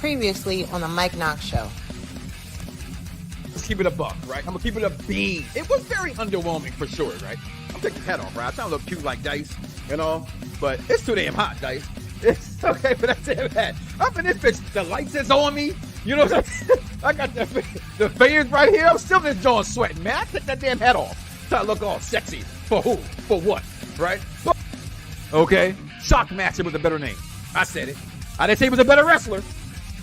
Previously on the Mike Knoxxx Show. Let's keep it a buck, right? I'm gonna keep it a bean. It was very underwhelming for sure, right? I'm taking the head off, right? I'm trying to look cute like Dice, you know, but it's too damn hot, Dice. It's okay for that damn hat. I'm in this bitch. The lights is on me. You know what I'm saying? I got the fans right here. I'm still just drawing sweating, man. I took that damn hat off. Try to look all sexy. For who? For what? Right? But, okay. Shockmaster was a better name. I said it. I didn't say he was a better wrestler.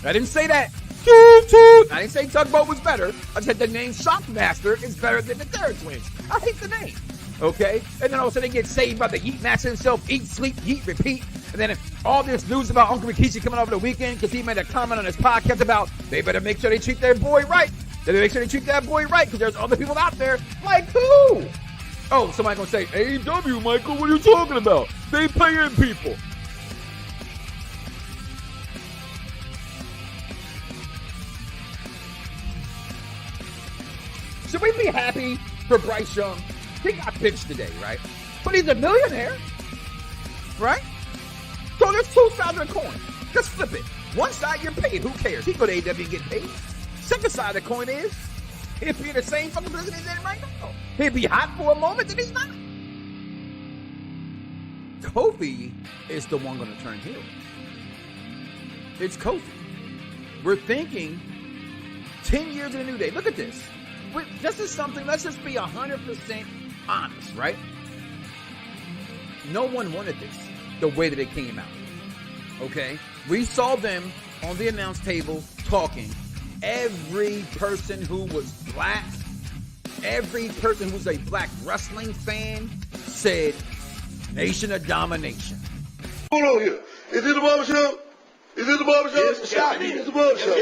I didn't say that. I didn't say Tugboat was better. I said the name Shockmaster is better than the Terror Twins. I hate the name. Okay? And then all of a sudden they get saved by the Yeet Master himself. Eat, sleep, yeet, repeat. And then all this news about Uncle Rikishi coming over the weekend because he made a comment on his podcast about they better make sure they treat their boy right. They better make sure they treat that boy right because there's other people out there like who? Oh, somebody gonna say, AEW, Michael, what are you talking about? They paying people. Should we be happy for Bryce Young? He got pitched today, right? But he's a millionaire, right? So there's two sides of the coin. Just flip it. One side you're paid. Who cares? He go to AEW and get paid. Second side of the coin is he'll be in the same fucking position he's in right now. He'll be hot for a moment, then he's not. Kofi is the one going to turn heel. It's Kofi. We're thinking 10 years in a new day. Look at this. This is something, let's just be 100% honest, right? No one wanted this the way that it came out, okay? We saw them on the announce table talking. Every person who was black, every person who's a black wrestling fan said, Nation of Domination. Hold on here. Is this the barbershop? Is this the barbershop? It's the barbershop.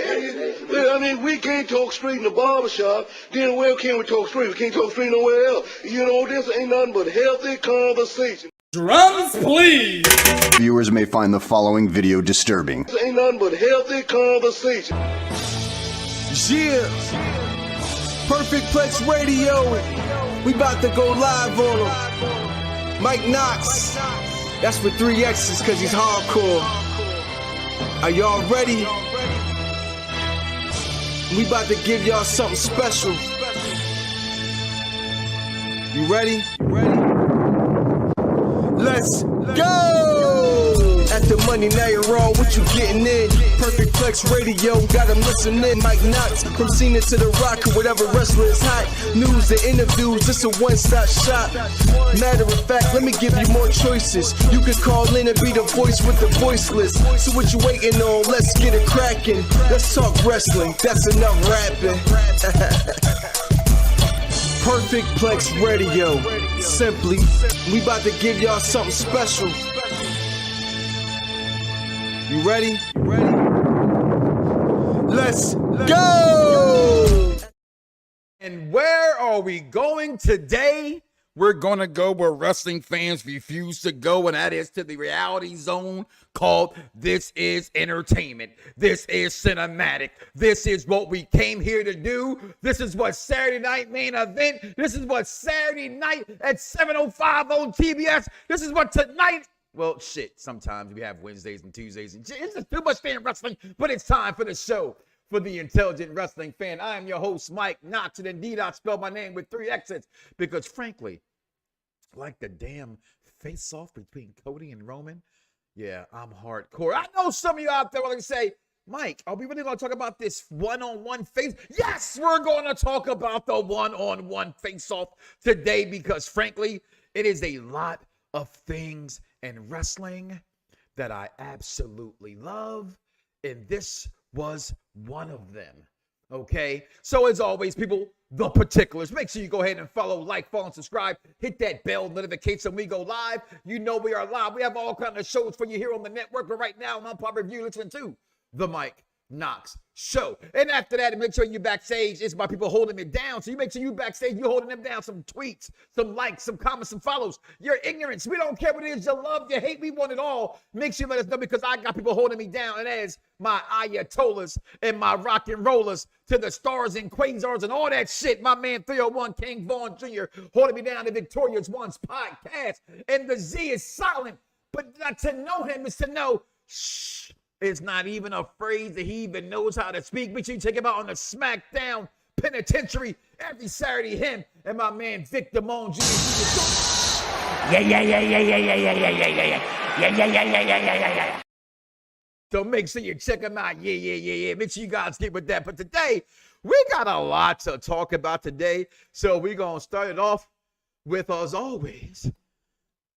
Yeah, I mean, we can't talk straight in the barbershop. Then where can we talk straight? We can't talk straight nowhere else. You know, this ain't nothing but healthy conversation. Drums, please. Viewers may find the following video disturbing. This ain't nothing but healthy conversation. Yeah. Perfect Plex Radio. We about to go live on him. Mike Knoxxx. That's with 3 X's because he's hardcore. Are y'all ready? We about to give y'all something special. You ready? Let's go! At the money, now you're raw, what you getting in? Perfect Plex Radio, got them listening. Mike Knoxxx, from Cena to the Rock, or whatever wrestler is hot. News and interviews, it's a one-stop shop. Matter of fact, let me give you more choices. You can call in and be the voice with the voiceless. So what you waiting on? Let's get it cracking. Let's talk wrestling, that's enough rapping. Perfect Plex Radio. Simply, we about to give y'all something special. You ready? Let's go! And where are we going today? We're going to go where wrestling fans refuse to go, and that is to the reality zone called This Is Entertainment. This is cinematic. This is what we came here to do. This is what Saturday Night Main Event. This is what Saturday night at 7:05 on TBS. This is what tonight. Well, shit, sometimes we have Wednesdays and Tuesdays. And it's just too much fan wrestling, but it's time for the show for the intelligent wrestling fan. I am your host, Mike Knoxxx, and indeed I spell my name with 3 X's because, frankly, like the damn face-off between Cody and Roman, yeah, I'm hardcore. I know some of you out there will say, Mike, are we really going to talk about this one-on-one face? Yes, we're going to talk about the one-on-one face-off today because, frankly, it is a lot of things in wrestling that I absolutely love, and this was one of them. Okay, so as always, people, the particulars. Make sure you go ahead and follow, like, follow, and subscribe. Hit that bell notification when we go live. You know we are live. We have all kinds of shows for you here on the network, but right now, I'm Unpopular Review listening to the Mike Knoxxx Show. And after that, make sure you backstage. It's my people holding me down. So you make sure you backstage, you're holding them down. Some tweets, some likes, some comments, some follows. Your ignorance. We don't care what it is. You love, you hate. We want it all. Make sure you let us know because I got people holding me down. And as my Ayatollahs and my rock and rollers to the stars and quasars and all that shit. My man 301 King Vaughn Jr. holding me down. The Victorious Ones podcast. And the Z is silent. But not to know him is to know, shh. It's not even a phrase that he even knows how to speak. Make sure you check him out on the Smackdown Penitentiary every Saturday. Him and my man Vic Damone Jr. Yeah. So make sure you check him out. Yeah. Make sure you guys get with that. But today, we got a lot to talk about today. So we're going to start it off with, as always,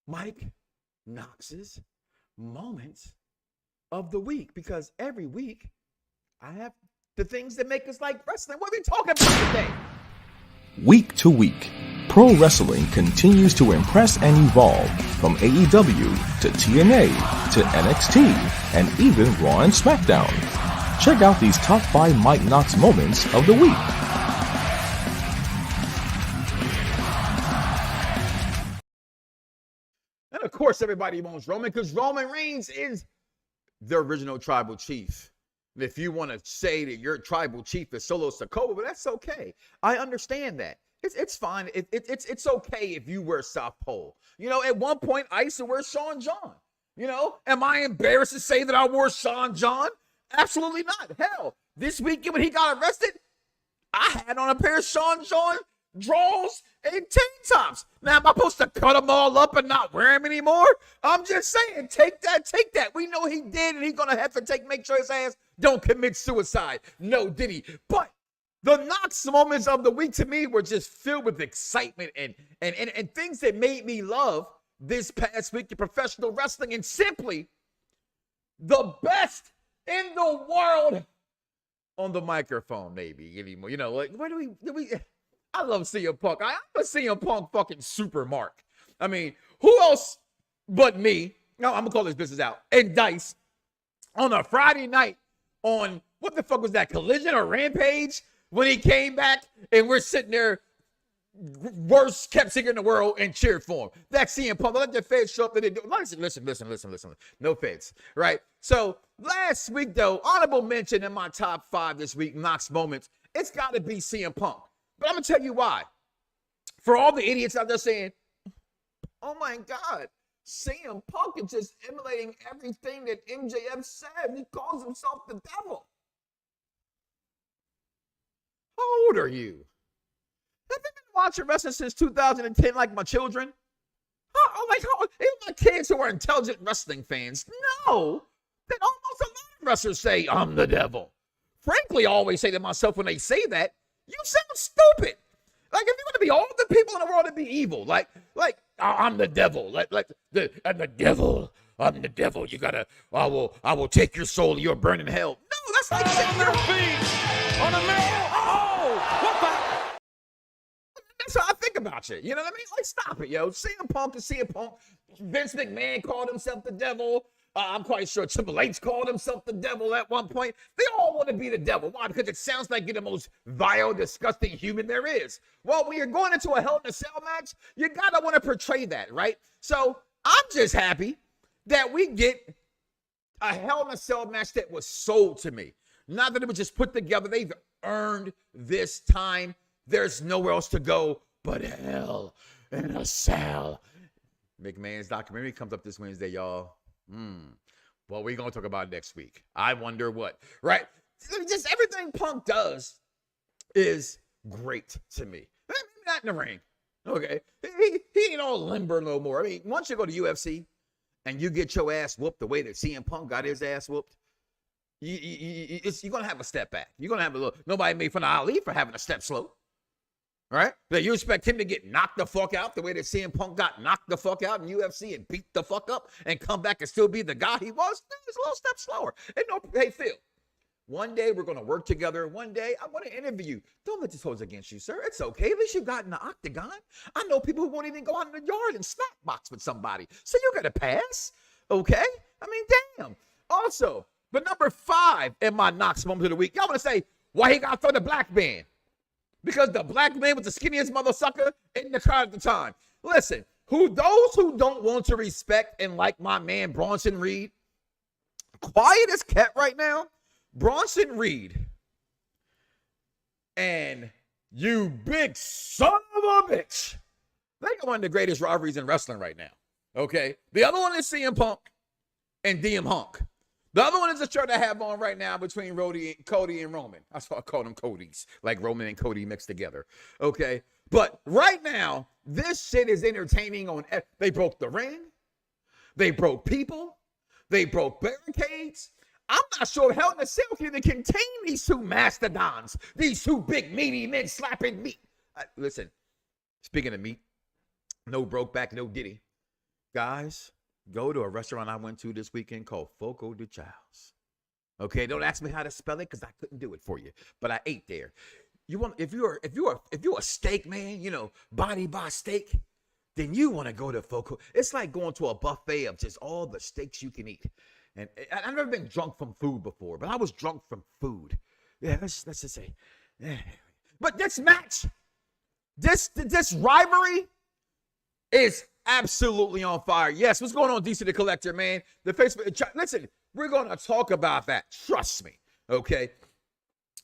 Mike Knoxx's Moments of the Week. Because every week, I have the things that make us like wrestling. What are we talking about today? Week to week, pro wrestling continues to impress and evolve from AEW to TNA to NXT and even Raw and Smackdown. Check out these top 5 Mike Knoxxx moments of the week. And of course, everybody wants Roman because Roman Reigns is the original tribal chief. And if you want to say that your tribal chief is Solo Sikoa, but that's okay. I understand that. It's fine. It's okay if you wear South Pole. You know, at one point, I used to wear Sean John. You know, am I embarrassed to say that I wore Sean John? Absolutely not. Hell, this weekend when he got arrested, I had on a pair of Sean John drawers and tank tops. Now, am I supposed to cut them all up and not wear them anymore? I'm just saying, take that. We know he did, and he's going to have to make sure his ass don't commit suicide. No, did he? But the Knoxxx moments of the week to me were just filled with excitement and things that made me love this past week in professional wrestling, and simply the best in the world on the microphone, maybe anymore. You know, like, where do we I love CM Punk. I'm a CM Punk fucking super mark. I mean, who else but me? No, I'm gonna call this business out. And Dice on a Friday night on what the fuck was that? Collision or Rampage? When he came back and we're sitting there, worst kept singer in the world, and cheered for him. That's CM Punk. Let the feds show up. Listen. No feds, right? So last week, though, honorable mention in my top 5 this week, Knoxxx moments, it's got to be CM Punk. But I'm going to tell you why. For all the idiots out there saying, oh my God, CM Punk is just emulating everything that MJF said. He calls himself the devil. How old are you? Have you been watching wrestling since 2010 like my children? Even my kids who are intelligent wrestling fans know that almost a lot of wrestlers say, I'm the devil. Frankly, I always say to myself when they say that, you sound stupid. Like, if you want to be all the people in the world to be evil, like I'm the devil, I'm the devil. You gotta, I will take your soul, you'll burn in hell. No, that's like sitting your feet on a nail. That's how I think about you. You know what I mean? Like, stop it, yo. CM Punk is CM Punk. Vince McMahon called himself the devil. I'm quite sure Triple H called himself the devil at one point. They all want to be the devil. Why? Because it sounds like you're the most vile, disgusting human there is. Well, when you're going into a Hell in a Cell match, you gotta want to portray that, right? So I'm just happy that we get a Hell in a Cell match that was sold to me. Not that it was just put together. They've earned this time. There's nowhere else to go but Hell in a Cell. McMahon's documentary comes up this Wednesday, y'all. Well, we're going to talk about it next week. I wonder what, right? Just everything Punk does is great to me. Maybe not in the ring, okay? He ain't all limber no more. I mean, once you go to UFC and you get your ass whooped the way that CM Punk got his ass whooped, you're going to have a step back. You're going to have a little, nobody made fun of Ali for having a step slow. Right? That you expect him to get knocked the fuck out the way that CM Punk got knocked the fuck out in UFC and beat the fuck up and come back and still be the guy he was? No, it's a little step slower. And no, hey, Phil, one day we're going to work together. One day I want to interview you. Don't let this hold against you, sir. It's okay. At least you got in the octagon. I know people who won't even go out in the yard and snap box with somebody. So you got to pass. Okay? I mean, damn. Also, but number 5 in my Knoxxx moment of the week, y'all want to say why he got to throw the black man? Because the black man was the skinniest motherfucker in the crowd at the time. Listen, those who don't want to respect and like my man Bronson Reed, quiet as cat right now, Bronson Reed, and you big son of a bitch, they got one of the greatest rivalries in wrestling right now. Okay? The other one is CM Punk and DM Hunk. The other one is a shirt I have on right now between Cody and Roman. That's why I call them Codys, like Roman and Cody mixed together. Okay, but right now, this shit is entertaining. They broke the ring, they broke people, they broke barricades. I'm not sure if Hell in a Cell can even contain these two mastodons, these two big meaty men slapping meat. Listen, speaking of meat, no broke back, no Diddy, guys. Go to a restaurant I went to this weekend called Fogo de Chão's. Okay, don't ask me how to spell it because I couldn't do it for you, but I ate there. You want if you're a steak man, you know, body by steak, then you want to go to Fogo. It's like going to a buffet of just all the steaks you can eat. And I've never been drunk from food before, but I was drunk from food. Yeah, let's just say. Yeah. But this match, this rivalry is absolutely on fire. Yes, what's going on, DC the Collector, man? The Facebook. Listen, we're going to talk about that. Trust me. Okay.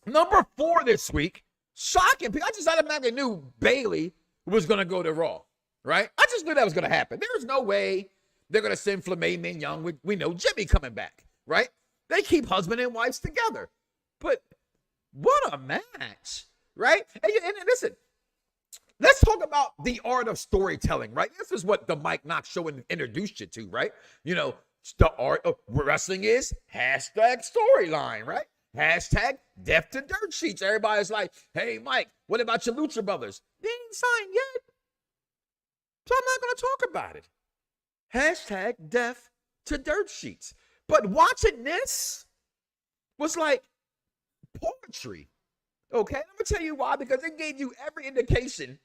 Number 4 this week. Shocking. I just automatically knew Bailey was going to go to Raw, right? I just knew that was going to happen. There's no way they're going to send Flamme Min Young. We know Jimmy coming back, right? They keep husband and wives together. But what a match, right? And listen, let's talk about the art of storytelling, right? This is what the Mike Knoxxx Show introduced you to, right? You know, the art of wrestling is #storyline, right? #death to dirt sheets. Everybody's like, hey, Mike, what about your Lucha Brothers? They ain't signed yet. So I'm not going to talk about it. #death to dirt sheets. But watching this was like poetry. Okay, I'm going to tell you why. Because it gave you every indication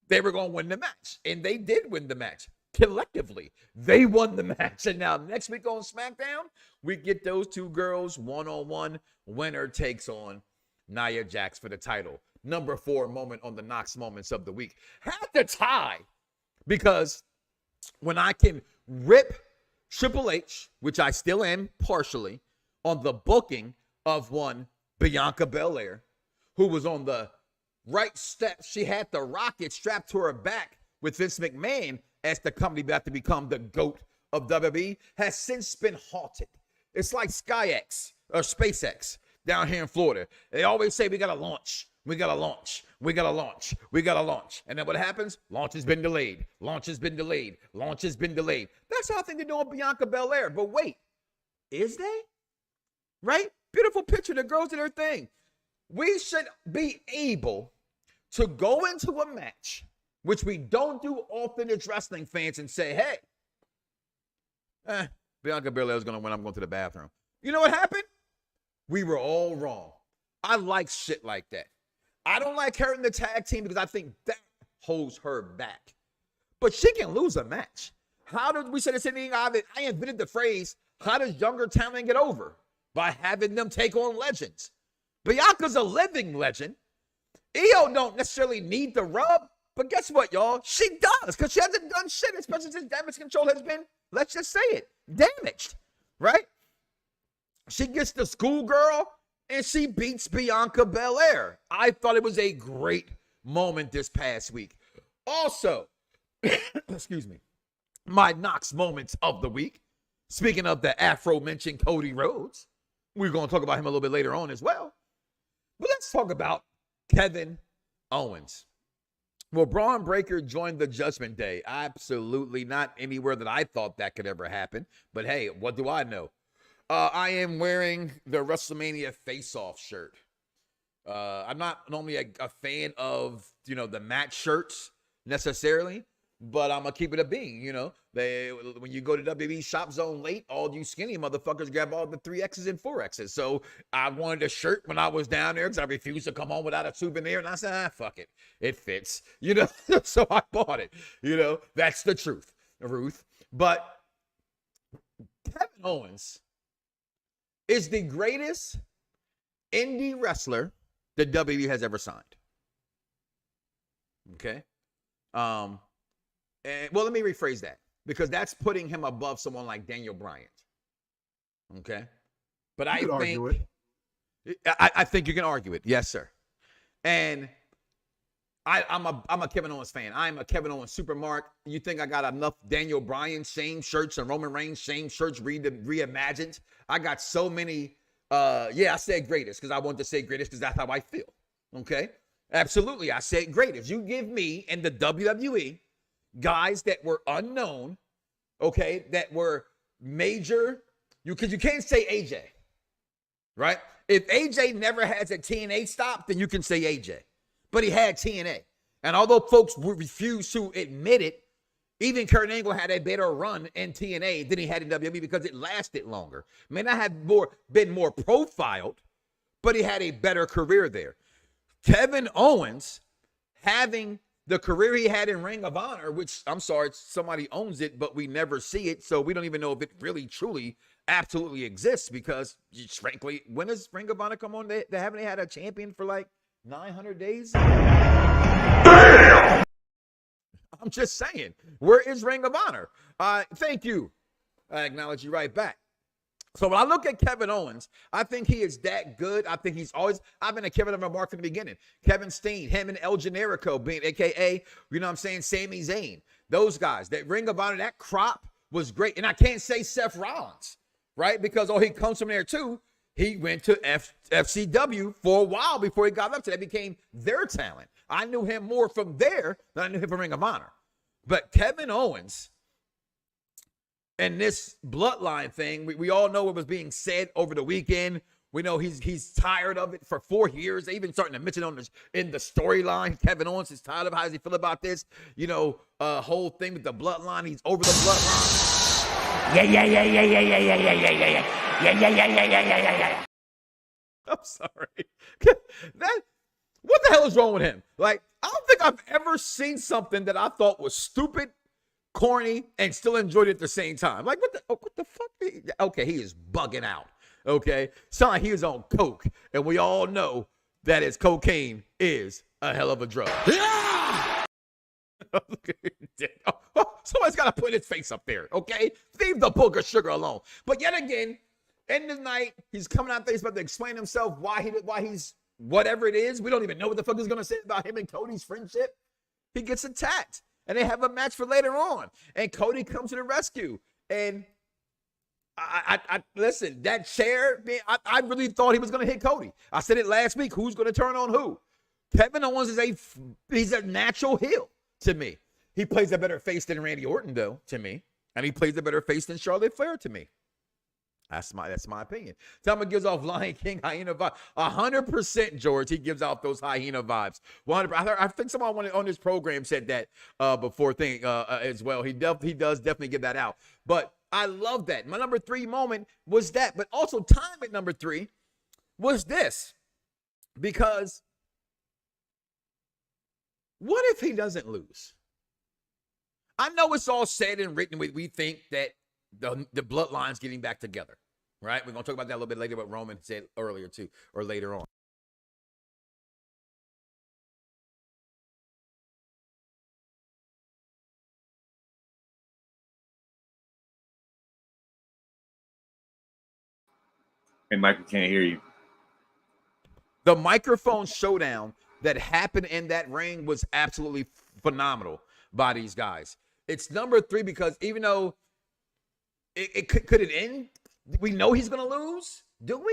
they were going to win the match. And they did win the match. Collectively, they won the match. And now next week on SmackDown, we get those two girls one-on-one. Winner takes on Nia Jax for the title. Number 4 moment on the Knox Moments of the Week. Had to tie. Because when I can rip Triple H, which I still am partially, on the booking of one Bianca Belair, who was on the right step. She had the rocket strapped to her back with Vince McMahon as the company about to become the GOAT of WWE, has since been halted. It's like SkyX or SpaceX down here in Florida. They always say we got to launch. We got to launch. We got to launch. We got to launch. And then what happens? Launch has been delayed. Launch has been delayed. Launch has been delayed. That's how I think they're doing Bianca Belair. But wait, is they? Right? Beautiful picture. The girls did their thing. We should be able to go into a match, which we don't do often as wrestling fans, and say, hey, Bianca Belair is going to win. I'm going to the bathroom. You know what happened? We were all wrong. I like shit like that. I don't like her in the tag team because I think that holds her back. But she can lose a match. How did we say this in I invented the phrase, how does younger talent get over? By having them take on legends. Bianca's a living legend. Io don't necessarily need the rub, but guess what, y'all? She does, because she hasn't done shit, especially since Damage Control has been, let's just say it, damaged, right? She gets the schoolgirl, and she beats Bianca Belair. I thought it was a great moment this past week. Also, excuse me, my Knox moments of the week. Speaking of the aforementioned Cody Rhodes, we're going to talk about him a little bit later on as well. But let's talk about Kevin Owens. Will Braun Breaker join the Judgment Day? Absolutely not anywhere that I thought that could ever happen. But hey, what do I know? I am wearing the WrestleMania Faceoff shirt. I'm not normally a fan of, the match shirts necessarily, but I'm going to keep it a bean, when you go to WWE Shop Zone late, all you skinny motherfuckers grab all the 3Xs and 4Xs. So I wanted a shirt when I was down there because I refused to come home without a souvenir. And I said, fuck it. It fits, so I bought it. That's the truth, Ruth. But Kevin Owens is the greatest indie wrestler that WWE has ever signed. Okay? Well, let me rephrase that, because that's putting him above someone like Daniel Bryan. Okay? But I think you can argue it. Yes, sir. And I'm a Kevin Owens fan. I'm a Kevin Owens supermark. You think I got enough Daniel Bryan shame shirts and Roman Reigns shame shirts reimagined? I got so many. I said greatest because I want to say greatest because that's how I feel. Okay, absolutely. I said greatest. You give me in the WWE guys that were unknown, okay, that were major. Because you can't say AJ, right? If AJ never has a TNA stop, then you can say AJ. But he had TNA. And although folks would refuse to admit it, even Kurt Angle had a better run in TNA than he had in WWE because it lasted longer. May not have been more profiled, but he had a better career there. Kevin Owens having the career he had in Ring of Honor, which, I'm sorry, somebody owns it, but we never see it, so we don't even know if it really, truly, absolutely exists because, frankly, when does Ring of Honor come on? They haven't had a champion for like 900 days? Damn! I'm just saying. Where is Ring of Honor? Thank you. I acknowledge you right back. So when I look at Kevin Owens, I think he is that good. I think I've been a Kevin Owens mark from the beginning. Kevin Steen, him and El Generico being, AKA, you know what I'm saying, Sami Zayn. Those guys, that Ring of Honor, that crop was great. And I can't say Seth Rollins, right? Because, he comes from there too. He went to FCW for a while before he got up to that, became their talent. I knew him more from there than I knew him from Ring of Honor. But Kevin Owens and this bloodline thing, we all know what was being said over the weekend. We know he's tired of it for 4 years. They even starting to mention in the storyline. Kevin Owens is tired of it. How does he feel about this? Whole thing with the bloodline. He's over the bloodline. Yeah. I'm sorry. What the hell is wrong with him? Like, I don't think I've ever seen something that I thought was stupid, corny, and still enjoyed it at the same time. Like, what the fuck? Okay, he is bugging out. Okay, sound like he was on coke, and we all know that his cocaine is a hell of a drug. Somebody's got to put his face up there, okay? Leave the booger sugar alone. But yet again, end of the night, he's coming out there, he's about to explain himself why he's whatever it is. We don't even know what the fuck he's going to say about him and Cody's friendship. He gets attacked, and they have a match for later on. And Cody comes to the rescue. And I listen, that chair, man, I really thought he was going to hit Cody. I said it last week. Who's going to turn on who? Kevin Owens he's a natural heel to me. He plays a better face than Randy Orton, though, to me. And he plays a better face than Charlotte Flair to me. That's my opinion. Thelma gives off Lion King hyena vibe. 100%, George. He gives off those hyena vibes. 100%. I think someone on this program said that before as well. He does definitely give that out. But I love that. My number 3 moment was that. But also time at number 3 was this. Because what if he doesn't lose? I know it's all said and written. We think that the bloodline's getting back together, right? We're going to talk about that a little bit later, what Roman said earlier too, or later on. Hey, Michael, can't hear you. The microphone showdown that happened in that ring was absolutely phenomenal by these guys. It's number 3 because even though could it end? We know he's going to lose, do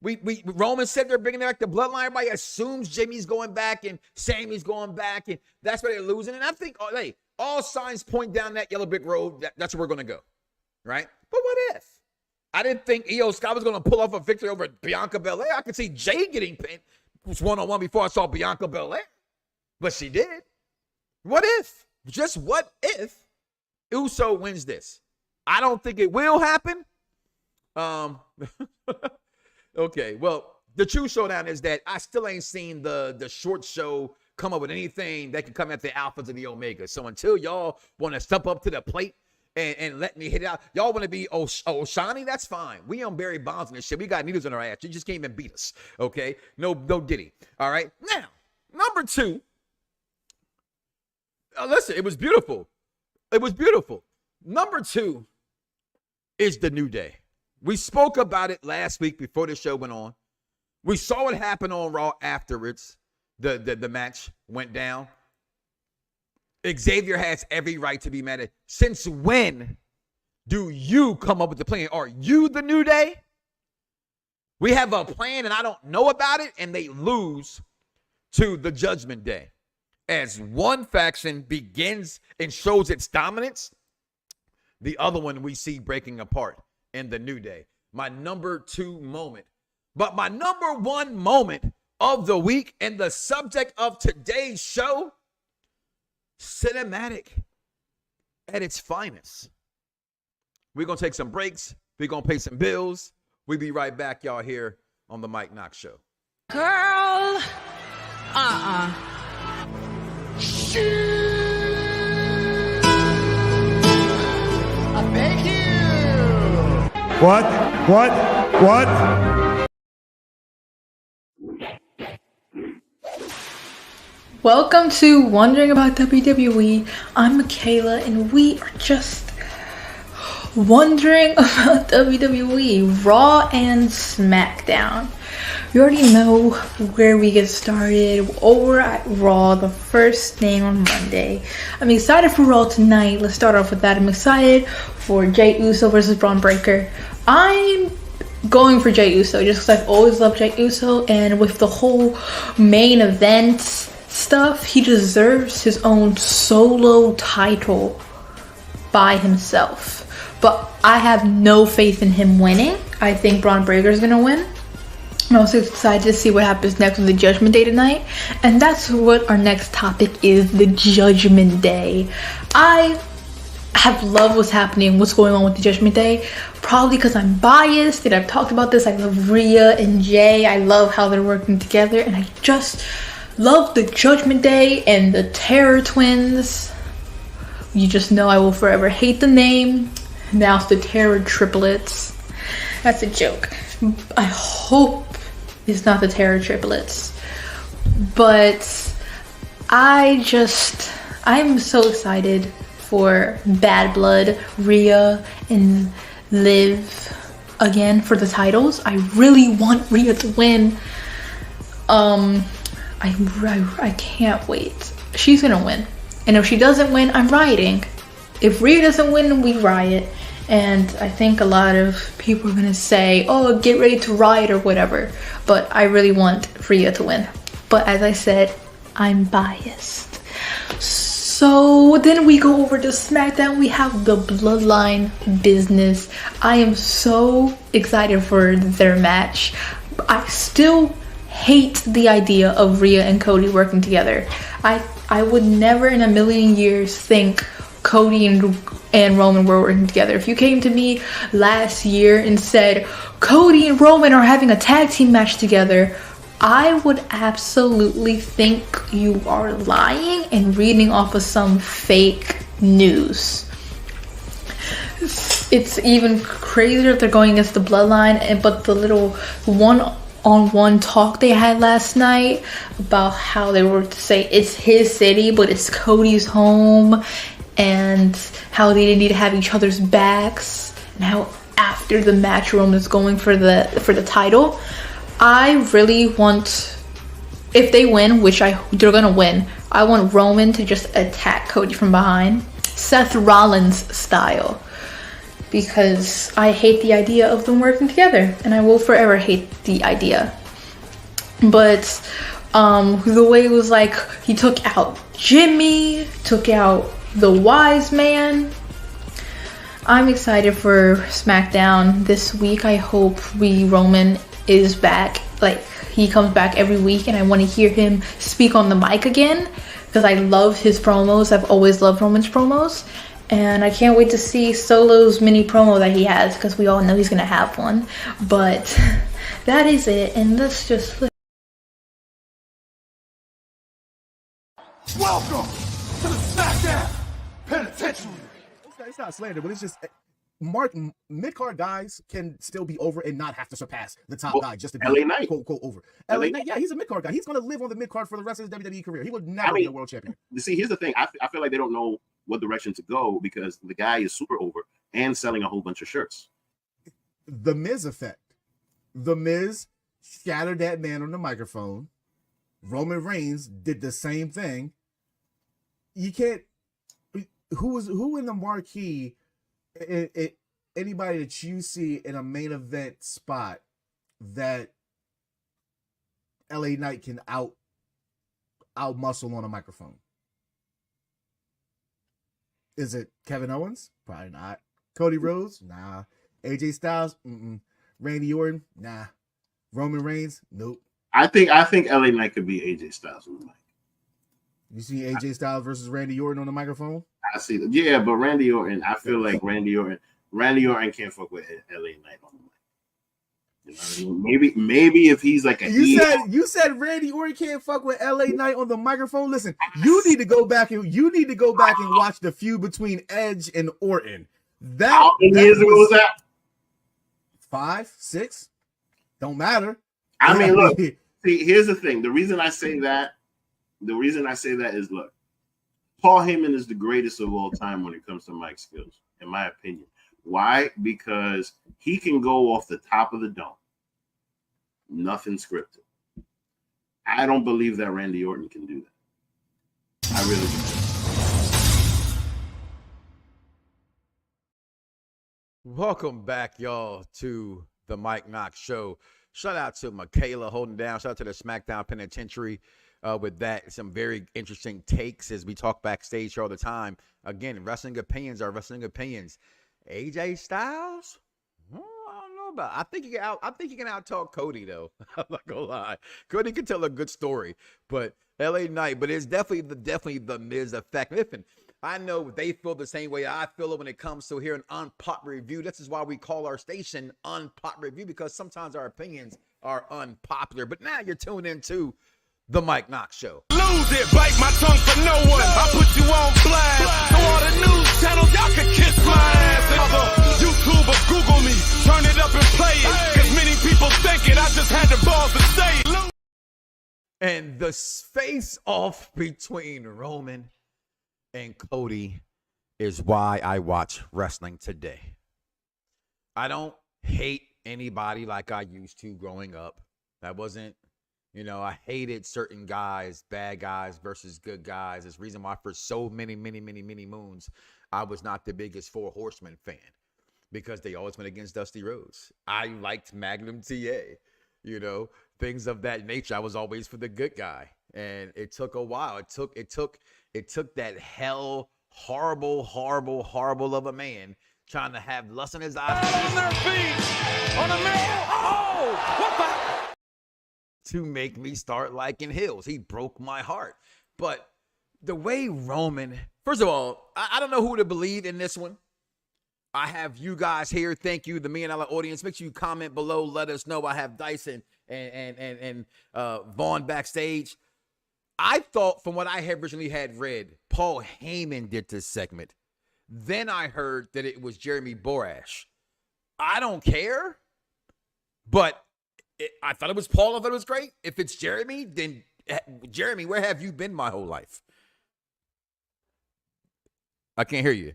we? Roman said they're bringing back the bloodline. Everybody assumes Jimmy's going back and Sammy's going back, and that's why they're losing. And I think, all signs point down that yellow brick road. That's where we're going to go, right? But what if? I didn't think Io Sky was going to pull off a victory over Bianca Belair. I could see Jade getting pinned one-on-one before I saw Bianca Belair, but she did. What if? Just what if Uso wins this? I don't think it will happen. Okay, well, the true showdown is that I still ain't seen the short show come up with anything that can come at the Alphas and the Omegas. So until y'all want to step up to the plate and let me hit it out, y'all want to be Oshani, that's fine. We on Barry Bonds and this shit. We got needles in our ass. You just can't even beat us, okay? No Diddy, all right? Now, number 2. Listen, it was beautiful. It was beautiful. Number 2 is the New Day. We spoke about it last week before the show went on. We saw what happened on Raw afterwards. the match went down. Xavier has every right to be mad at. Since when do you come up with the plan? Are you the New Day? We have a plan and I don't know about it, and they lose to the Judgment Day. As one faction begins and shows its dominance, the other one we see breaking apart in the New Day. My number 2 moment. But my number 1 moment of the week and the subject of today's show, cinematic at its finest. We're going to take some breaks. We're going to pay some bills. We'll be right back, y'all, here on the Mike Knoxxx Show. Girl, I beg you. What? welcome to Wondering About WWE. I'm Michaela, and we are just wondering about WWE, Raw and Smackdown. You already know where we get started. Over at Raw, the first thing on Monday. I'm excited for Raw tonight. Let's start off with that. I'm excited for Jey Uso versus Braun Breaker. I'm going for Jey Uso just because I've always loved Jey Uso, and with the whole main event stuff, he deserves his own solo title by himself. But I have no faith in him winning. I think Braun Breaker is gonna win. I'm also excited to see what happens next with the Judgment Day tonight. And that's what our next topic is, the Judgment Day. I have loved what's going on with the Judgment Day. Probably because I'm biased and I've talked about this. I love Rhea and Jay. I love how they're working together. And I just love the Judgment Day and the Terror Twins. You just know I will forever hate the name. Now it's the Terror Triplets. That's a joke. I hope it's not the Terror Triplets. But I'm so excited for Bad Blood, Rhea, and Liv again for the titles. I really want Rhea to win. I can't wait. She's gonna win. And if she doesn't win, I'm rioting. If Rhea doesn't win, we riot. And I think a lot of people are gonna say, oh, get ready to riot or whatever. But I really want Rhea to win. But as I said, I'm biased. So then we go over to SmackDown. We have the Bloodline business. I am so excited for their match. I still hate the idea of Rhea and Cody working together. I would never in a million years think Cody and Roman were working together. If you came to me last year and said Cody and Roman are having a tag team match together, I would absolutely think you are lying and reading off of some fake news. It's even crazier if they're going against the Bloodline, but the little one-on-one talk they had last night about how they were to say it's his city, but it's Cody's home, and how they didn't need to have each other's backs, and how after the match Roman's going for the title. I really want, if they win, which they're gonna win, I want Roman to just attack Cody from behind, Seth Rollins style, because I hate the idea of them working together, and I will forever hate the idea. But the way it was like, he took out Jimmy, took out the Wise Man. I'm excited for SmackDown this week. I hope Roman is back, like he comes back every week, and I want to hear him speak on the mic again because I love his promos. I've always loved Roman's promos, and I can't wait to see Solo's mini promo that he has, because we all know he's gonna have one. But that is it, and let's just Welcome to the Smackdown Penitentiary. It's not slander, but it's just mid-card guys can still be over and not have to surpass the top guy just to be LA Knight. quote over. LA Knight, yeah, he's a mid-card guy. He's going to live on the mid-card for the rest of his WWE career. He would never be a world champion. See, here's the thing. I feel like they don't know what direction to go because the guy is super over and selling a whole bunch of shirts. The Miz effect. The Miz shattered that man on the microphone. Roman Reigns did the same thing. You can't. Who in the marquee? Anybody that you see in a main event spot that LA Knight can out muscle on a microphone? Is it Kevin Owens? Probably not. Cody Rhodes? Nah. AJ Styles? Mm-mm. Randy Orton? Nah. Roman Reigns? Nope. I think LA Knight could be AJ Styles on the mic. You see AJ Styles versus Randy Orton on the microphone? I see that. Yeah, but Randy Orton, I feel like Randy Orton can't fuck with LA Knight on the mic. You know what I mean? Maybe if he's like you said Randy Orton can't fuck with LA Knight on the microphone. Listen, you need to go back and watch the feud between Edge and Orton. How many years ago was that? 5, 6? Don't matter. I mean, look. See, here's the thing. The reason I say that is, look, Paul Heyman is the greatest of all time when it comes to mic skills, in my opinion. Why? Because he can go off the top of the dome. Nothing scripted. I don't believe that Randy Orton can do that. I really don't. Welcome back, y'all, to the Mike Knoxxx Show. Shout out to Michaela holding down. Shout out to the Smackdown Penitentiary. With that, some very interesting takes as we talk backstage here all the time. Again, wrestling opinions are wrestling opinions. AJ Styles? I don't know about. I think he can out talk Cody though. I'm not gonna lie. Cody can tell a good story, but LA Knight. But it's definitely the Miz effect. Listen, I know they feel the same way I feel it when it comes to hearing unpopular review. This is why we call our station Unpopular Review, because sometimes our opinions are unpopular. But now you're tuned into the Mike Knoxxx Show. Lose it, bite my tongue for no one. I put you on blast. So all the news channels, y'all can kiss my ass. Other YouTubers, Google me, turn it up and play it. Cause many people think it, I just had the balls to say it. And the face-off between Roman and Cody is why I watch wrestling today. I don't hate anybody like I used to growing up. That wasn't, I hated certain guys, bad guys versus good guys. There's a reason why for so many moons, I was not the biggest Four Horsemen fan, because they always went against Dusty Rhodes. I liked Magnum TA, things of that nature. I was always for the good guy. And it took a while. It took that horrible of a man trying to have lust in his eyes. On their feet, on a man. Oh, what the? To make me start liking Hills. He broke my heart. But the way Roman, first of all, I don't know who to believe in this one. I have you guys here. Thank you, the $1 Million audience. Make sure you comment below. Let us know. I have Dyson and Vaughn backstage. I thought, from what I had originally had read, Paul Heyman did this segment. Then I heard that it was Jeremy Borash. I don't care, but I thought it was Paul. I thought it was great. If it's Jeremy, then Jeremy, where have you been my whole life? I can't hear you.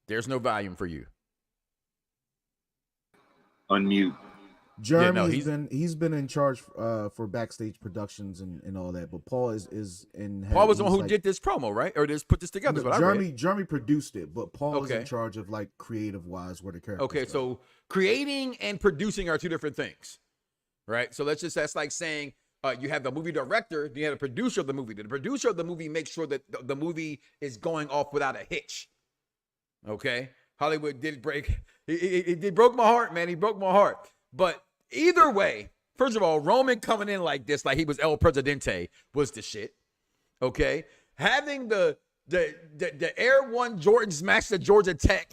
There's no volume for you. Unmute. Jeremy, he's been in charge for backstage productions and all that, but Paul is in. Paul was the one who did this promo, right? Or just put this together. No, Jeremy produced it, but Paul is in charge of like creative wise where the characters. Okay, go. so creating and producing are two different things, right? So that's like saying you have the movie director, you have the producer of the movie. The producer of the movie makes sure that the movie is going off without a hitch. Okay, Hollywood did break. It broke my heart, man. He broke my heart. But either way, first of all, Roman coming in like this, like he was El Presidente, was the shit. Okay, having the Air One Jordans match the Georgia Tech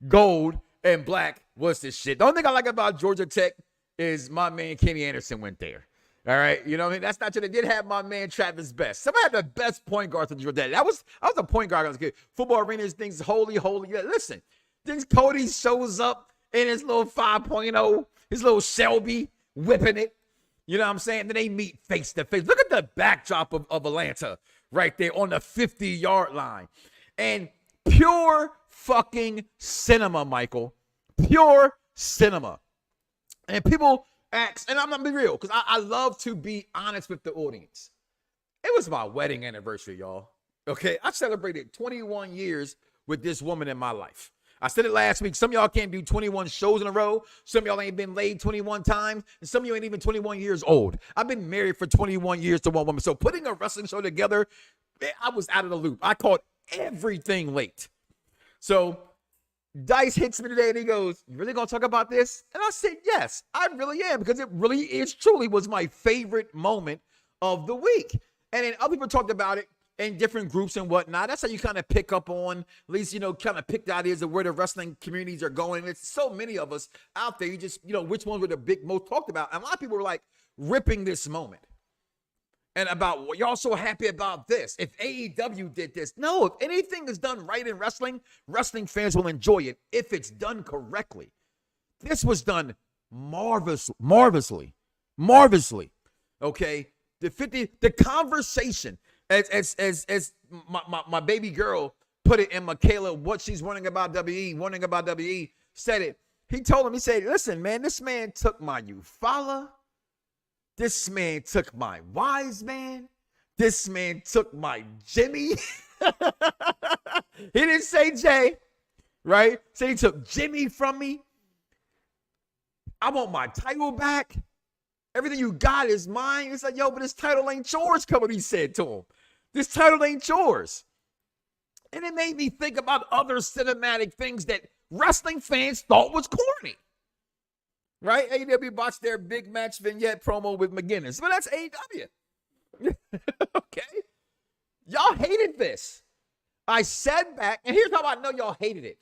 gold and black was the shit. The only thing I like about Georgia Tech is my man Kenny Anderson went there. All right, you know what I mean? That's not true. They did have my man Travis Best. Somebody had the best point guard to Georgia Tech. I was a point guard. I was good. Football arenas, things holy. Yeah, listen, then Cody shows up in his little 5.0, his little Shelby, whipping it. You know what I'm saying? Then they meet face to face. Look at the backdrop of Atlanta right there on the 50-yard line. And pure fucking cinema, Michael. Pure cinema. And people acts, and I'm gonna be real, because I love to be honest with the audience. It was my wedding anniversary, y'all. Okay, I celebrated 21 years with this woman in my life. I said it last week. Some of y'all can't do 21 shows in a row. Some of y'all ain't been laid 21 times. And some of you ain't even 21 years old. I've been married for 21 years to one woman. So putting a wrestling show together, I was out of the loop. I caught everything late. So Dice hits me today and he goes, "You really gonna talk about this?" And I said, yes, I really am, because it really is truly was my favorite moment of the week. And then other people talked about it in different groups and whatnot. That's how you kind of pick up on, at least, kind of pick the ideas of where the wrestling communities are going. It's so many of us out there. You just, which ones were the big most talked about. And a lot of people were like ripping this moment. And about, well, y'all so happy about this. If AEW did this. No, if anything is done right in wrestling, wrestling fans will enjoy it if it's done correctly. This was done marvelously. Okay? The conversation, as my baby girl put it in Michaela, what she's wondering about WWE, said it. He told him, he said, "Listen, man, this man took my Eufaula. This man took my Wise Man. This man took my Jimmy." He didn't say Jay, right? So he took Jimmy from me. I want my title back. Everything you got is mine. It's like, yo, but this title ain't yours, he said to him. This title ain't yours. And it made me think about other cinematic things that wrestling fans thought was corny. Right? AEW botched their big match vignette promo with McGinnis. But that's AEW. Okay? Y'all hated this. I said back, and here's how I know y'all hated it.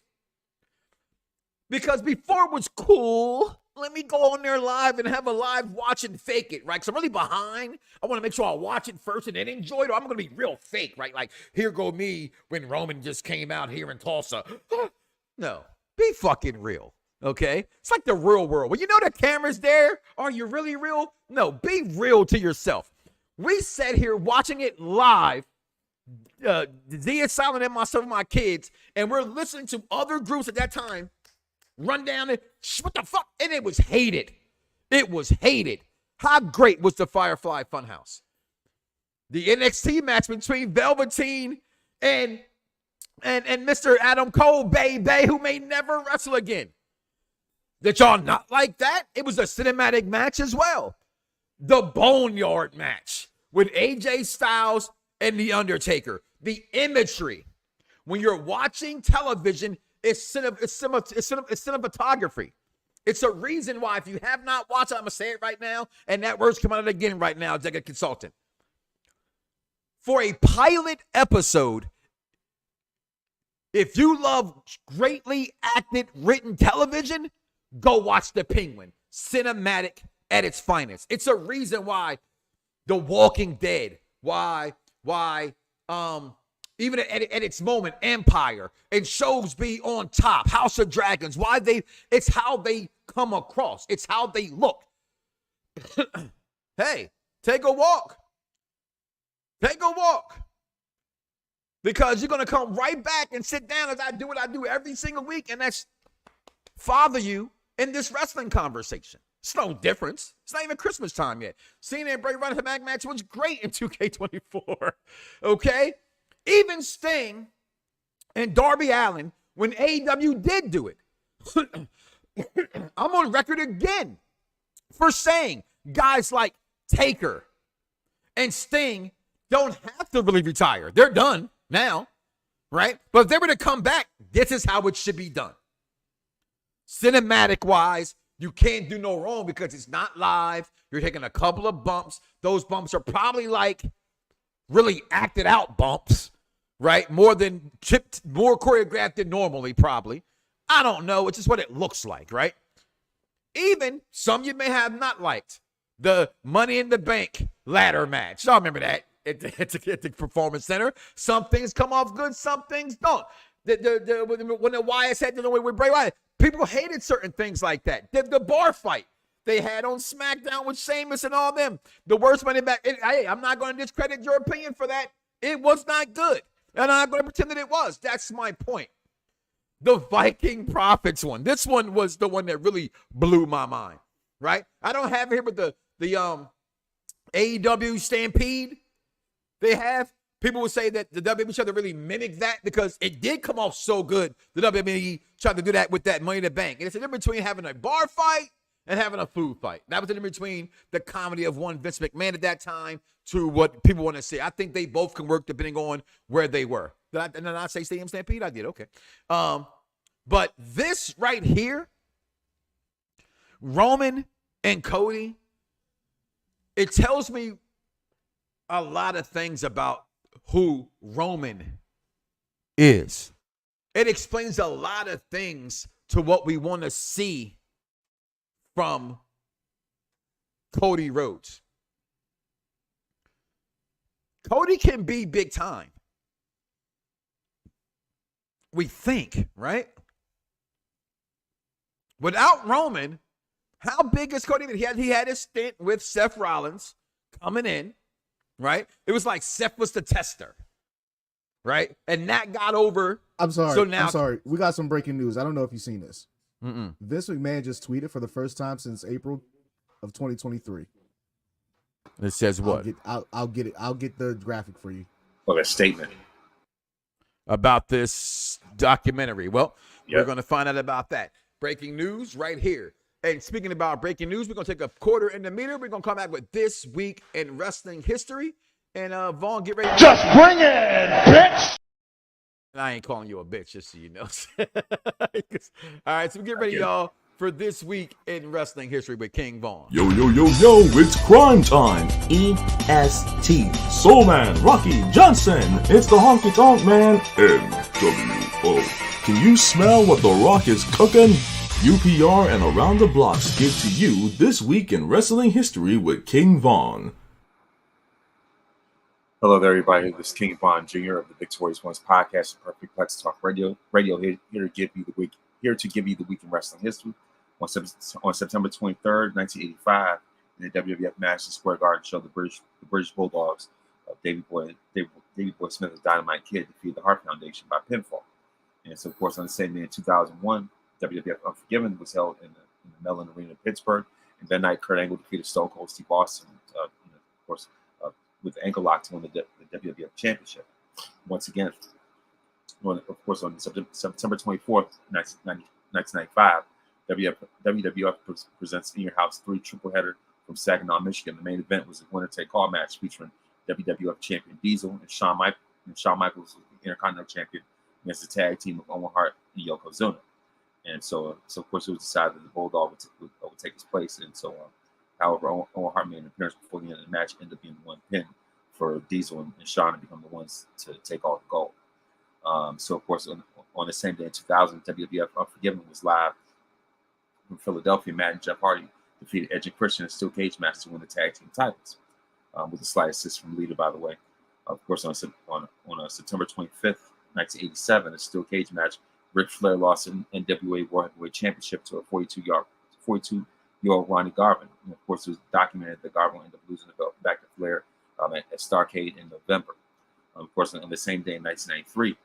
Because before it was cool, let me go on there live and have a live watch and fake it, right? Because I'm really behind. I want to make sure I watch it first and then enjoy it, or I'm going to be real fake, right? Like, here go me when Roman just came out here in Tulsa. No, be fucking real, okay? It's like the real world. When you know the camera's there, are you really real? No, be real to yourself. We sat here watching it live, Zia Silent and myself and my kids, and we're listening to other groups at that time run down and what the fuck? And it was hated. It was hated. How great was the Firefly Funhouse? The NXT match between Velveteen and Mr. Adam Cole, baby, who may never wrestle again. Did y'all not like that? It was a cinematic match as well. The Boneyard match with AJ Styles and The Undertaker. The imagery. When you're watching television, it's cinematography. It's a reason why, if you have not watched it, I'm going to say it right now, and that word's coming out again right now, Jacob Consultant. For a pilot episode, if you love greatly acted, written television, go watch The Penguin. Cinematic at its finest. It's a reason why The Walking Dead, even at its moment, Empire and shows be on top, House of Dragons, it's how they come across. It's how they look. Hey, take a walk. Take a walk. Because you're going to come right back and sit down as I do what I do every single week, and that's father you in this wrestling conversation. It's no difference. It's not even Christmas time yet. Cena and Bray Wyatt the Mag match was great in 2K24. Okay? Even Sting and Darby Allin, when AEW did do it, I'm on record again for saying guys like Taker and Sting don't have to really retire. They're done now, right? But if they were to come back, this is how it should be done. Cinematic-wise, you can't do no wrong because it's not live. You're taking a couple of bumps. Those bumps are probably like really acted out bumps, right? More choreographed than normally, probably. I don't know. It's just what it looks like, right? Even some you may have not liked. The Money in the Bank ladder match. Y'all remember that at the Performance Center. Some things come off good, some things don't. When the Wyatts had to know with Bray Wyatt, people hated certain things like that. The bar fight they had on SmackDown with Sheamus and all them. The worst money back. Hey, I'm not going to discredit your opinion for that. It was not good. And I'm not going to pretend that it was. That's my point. The Viking Prophets one. This one was the one that really blew my mind. right? I don't have it here, but the AEW Stampede they have. People would say that the WWE tried to really mimic that because it did come off so good. The WWE tried to do that with that Money in the Bank. And it's a difference between having a bar fight and having a food fight. That was the difference between the comedy of one Vince McMahon at that time to what people want to see. I think they both can work depending on where they were. Did I say Stadium Stampede? I did. Okay. But this right here, Roman and Cody, it tells me a lot of things about who Roman is. It explains a lot of things to what we want to see from Cody Rhodes. Cody can be big time. We think, right? Without Roman, how big is Cody? He had his stint with Seth Rollins coming in, right? It was like Seth was the tester, right? And that got over. I'm sorry. So now, I'm sorry. We got some breaking news. I don't know if you've seen this. Mm-mm. Vince McMahon just tweeted for the first time since April of 2023. It says what? I'll get it. I'll get the graphic for you. Well, a statement about this documentary. Well, we're going to find out about that. Breaking news right here. And speaking about breaking news, we're going to take a quarter in the meter. We're going to come back with This Week in Wrestling History. And Vaughn, get ready. Just bring it, bitch! And I ain't calling you a bitch, just so you know. All right, so get ready, y'all, for This Week in Wrestling History with King Vaughn. Yo, it's crime time. EST. Soul Man, Rocky Johnson. It's the Honky Tonk Man, NWO. Can you smell what The Rock is cooking? UPR and Around the Blocks give to you This Week in Wrestling History with King Vaughn. Hello there, everybody. This is King Vaughn Jr. of the Victorious Ones podcast, Perfect Plex Talk Radio. Here to give you the week in wrestling history. On September 23rd, 1985, in the WWF Madison Square Garden show, the British Bulldogs of Davey Boy Smith and Dynamite Kid defeated the Hart Foundation by pinfall. And so, of course, on the same day in 2001, WWF Unforgiven was held in the Mellon Arena in Pittsburgh. And that night, Kurt Angle defeated Stone Cold Steve Austin, of course, with the ankle lock to win the WWF Championship. Once again, of course, on September 24th, 1995, WWF presents In Your House 3 triple header from Saginaw, Michigan. The main event was a winner-take-all match featuring WWF champion Diesel and Shawn Michaels, the Intercontinental champion, against the tag team of Owen Hart and Yokozuna. And so of course, it was decided that the Bulldog would take his place. And so, however, Owen Hart made an appearance before the end of the match, ended up being one pin for Diesel and Shawn to become the ones to take all the gold. So, of course, on the same day in 2000, WWF Unforgiven was live from Philadelphia. Matt and Jeff Hardy defeated Edge and Christian in a steel cage match to win the tag team titles, with a slight assist from Lita, by the way. Of course, on September 25th, 1987, a steel cage match, Ric Flair lost an NWA World Heavyweight Championship to a 42-year-old Ronnie Garvin. And of course, it was documented that Garvin ended up losing the belt back to Flair at Starrcade in November. Of course, on the same day in 1993,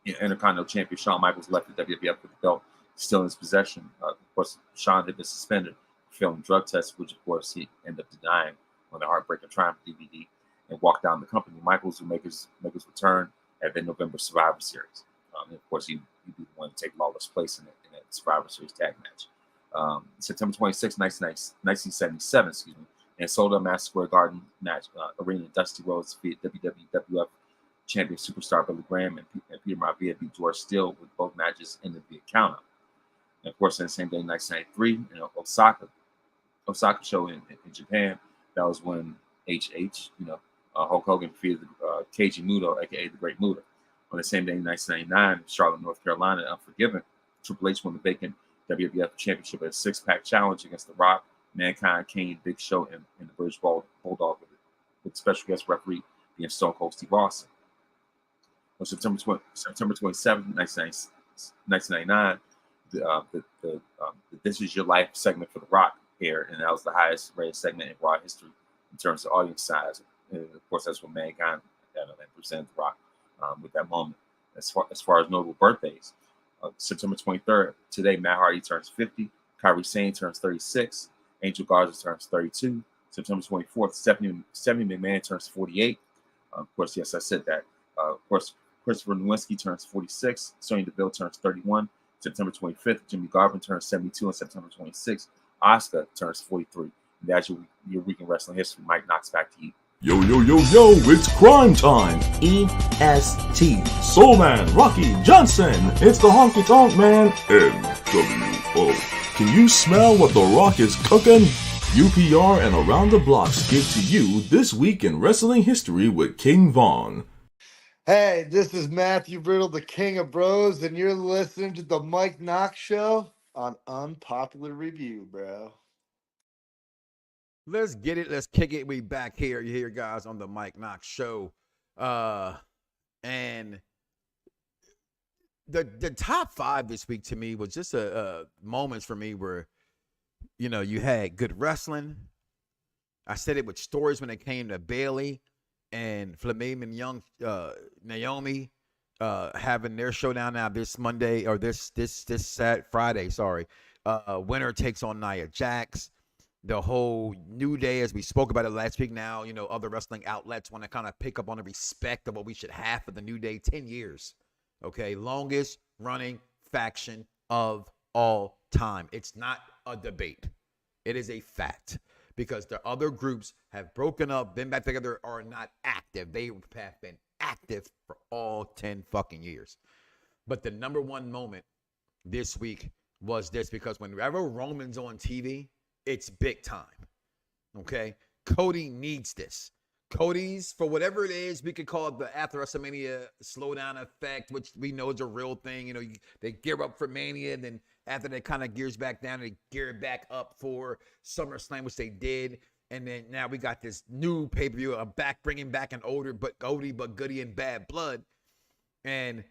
Intercontinental Champion Shawn Michaels left the WWF with the belt still in his possession. Of course, Shawn had been suspended for failing drug tests, which of course he ended up denying on the Heartbreaker Triumph DVD, and walked down the company. Michaels would make his return at the November Survivor Series. And of course, he'd be the one to take Lawler's place in that Survivor Series tag match. September 26, 1977, in Sold Out Madison Square Garden match, Arena, Dusty Rhodes defeated WWF champion superstar Billy Graham, and Peter Maivia beat George Steele, with both matches ended via countout. And of course, on the same day in 1993, in Osaka show in Japan, that was when Hulk Hogan defeated Keiji Muto, aka the Great Muta. On the same day in 1999, Charlotte, North Carolina, Unforgiven, Triple H won the vacant WWF Championship at a six-pack challenge against The Rock, Mankind, Kane, Big Show, and the British Bulldog, with special guest referee being Stone Cold Steve Austin. On September 27, 1999, the This Is Your Life segment for The Rock aired, and that was the highest rated segment in Raw history in terms of audience size. And of course, that's when Mankind presented The Rock with that moment. As far as notable birthdays, September 23rd, today, Matt Hardy turns 50. Kairi Sane turns 36. Angel Garza turns 32. September 24th, Stephanie McMahon turns 48. Of course, yes, I said that. Of course, Christopher Nowinski turns 46. Sonya Deville turns 31. September 25th, Jimmy Garvin turns 72. And September 26th, Asuka turns 43. And that's your week in wrestling history. Mike Knoxxx, back to you. Yo, yo, yo, yo, it's crime time. EST. Soul Man, Rocky Johnson. It's the Honky Tonk Man, NWO. Can you smell what The Rock is cooking? UPR and Around the Blocks give to you This Week in Wrestling History with King Vaughn. Hey, this is Matthew Brittle, the King of Bros, and you're listening to the Mike Knoxxx Show on Unpopular Review, bro. Let's get it. Let's kick it. We back here. You hear guys on the Mike Knoxxx Show. And the top 5 this week to me was just moments for me where, you know, you had good wrestling. I said it with stories when it came to Bayley and Flamame and Young Naomi having their showdown now this Monday or this Friday. Sorry, winner takes on Nia Jax. The whole New Day, as we spoke about it last week. Now, you know, other wrestling outlets want to kind of pick up on the respect of what we should have for the New Day. 10 years, okay, longest running faction of all time. It's not a debate. It is a fact. Because the other groups have broken up, been back together, are not active. They have been active for all 10 fucking years. But the number one moment this week was this, because whenever Roman's on TV, it's big time. Okay? Cody needs this. Cody's, for whatever it is, we could call it the after WrestleMania slowdown effect, which we know is a real thing. You know, they gear up for Mania, and then after that kind of gears back down, they gear back up for SummerSlam, which they did. And then now we got this new pay-per-view, bringing back an older but goody and bad blood. And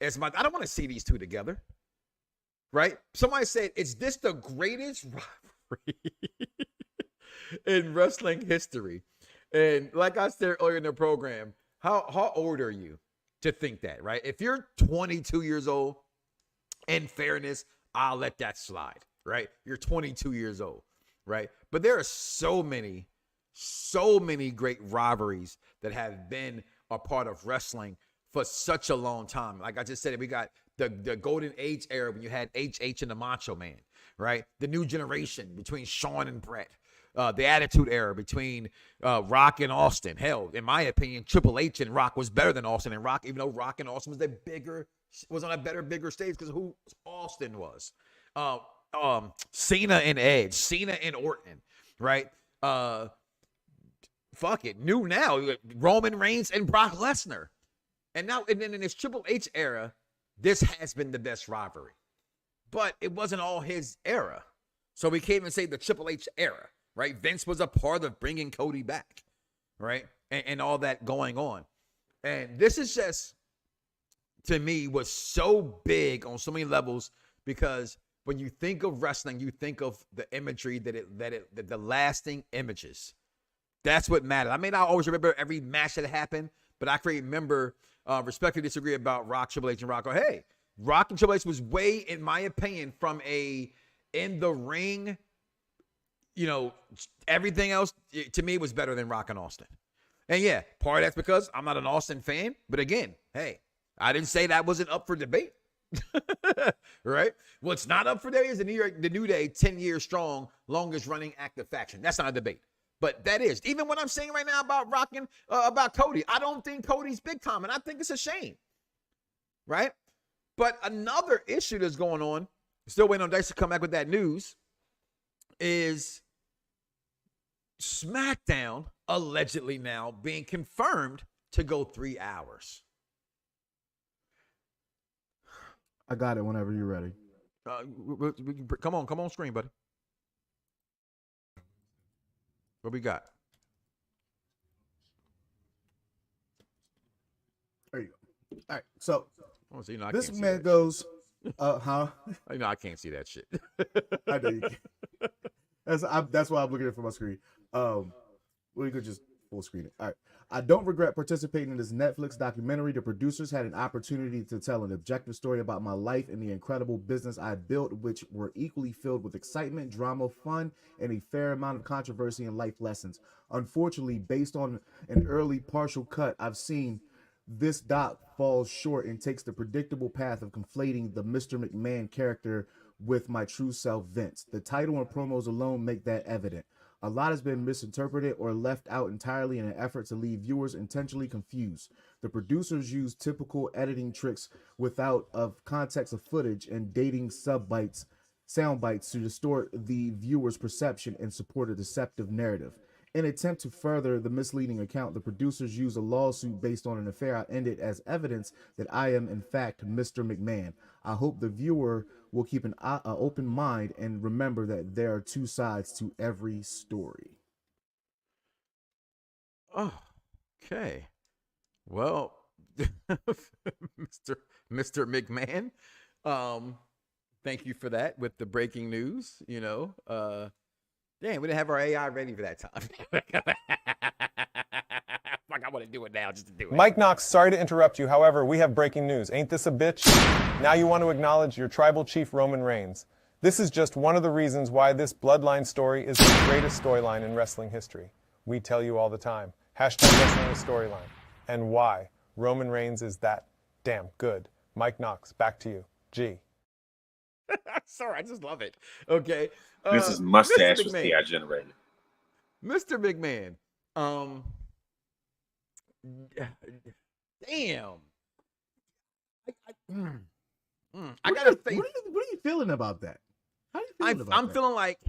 I don't want to see these two together, right? Somebody said, is this the greatest rivalry in wrestling history? And like I said earlier in the program, how old are you to think that, right? If you're 22 years old, in fairness, I'll let that slide, right? You're 22 years old, right? But there are so many great rivalries that have been a part of wrestling for such a long time. Like I just said, we got the Golden Age era when you had HH and the Macho Man, right? The new generation between Shawn and Bret. The Attitude Era between Rock and Austin. Hell, in my opinion, Triple H and Rock was better than Austin and Rock, even though Rock and Austin was on a bigger stage because who Austin was. Cena and Edge, Cena and Orton, right? Fuck it. New now, Roman Reigns and Brock Lesnar. And then in this Triple H era, this has been the best rivalry. But it wasn't all his era. So we can't even say the Triple H era. Right? Vince was a part of bringing Cody back, right? And all that going on. And this is just, to me, was so big on so many levels, because when you think of wrestling, you think of the imagery the lasting images. That's what matters. I may not always remember every match that happened, but I can remember, respectfully disagree about Rock, Triple H, and Rock. Hey, Rock and Triple H was way, in my opinion, from a in the ring, you know, everything else to me was better than Rock and Austin. And yeah, part of that's because I'm not an Austin fan. But again, hey, I didn't say that wasn't up for debate. Right? What's not up for debate is the New Day, 10 years strong, longest running active faction. That's not a debate. But that is. Even what I'm saying right now about about Cody, I don't think Cody's big time. And I think it's a shame. Right? But another issue that's going on, still waiting on Dice to come back with that news, is Smackdown allegedly now being confirmed to go 3 hours. I got it whenever you're ready. Come on screen, buddy. What we got? There you go. All right, so this man goes, huh? You know, I can't see that shit. I know you can't. That's why I'm looking at it from my screen. We could just full screen it. All right. I don't regret participating in this Netflix documentary. The producers had an opportunity to tell an objective story about my life and the incredible business I built, which were equally filled with excitement, drama, fun, and a fair amount of controversy and life lessons. Unfortunately, based on an early partial cut I've seen, this doc falls short and takes the predictable path of conflating the Mr. McMahon character with my true self, Vince. The title and promos alone make that evident. A lot has been misinterpreted or left out entirely in an effort to leave viewers intentionally confused. The producers use typical editing tricks without of context of footage and dating sound bites to distort the viewer's perception and support a deceptive narrative. In an attempt to further the misleading account, the producers use a lawsuit based on an affair I ended as evidence that I am in fact Mr. McMahon. I hope the viewer will keep an open mind and remember that there are two sides to every story. Oh, okay. Well, Mr. McMahon, thank you for that with the breaking news. You know, damn, we didn't have our AI ready for that time. Like, I want to do it now just to do it. Mike Knoxxx, sorry to interrupt you. However, we have breaking news. Ain't this a bitch? Now you want to acknowledge your tribal chief, Roman Reigns. This is just one of the reasons why this bloodline story is the greatest storyline in wrestling history. We tell you all the time. Hashtag wrestling is storyline. And why Roman Reigns is that damn good. Mike Knoxxx, back to you. G. Sorry, I just love it. Okay. This is mustache was AI generated. Mr. McMahon. Damn. I gotta think. What are you feeling about that? How are you feeling about I'm that? feeling like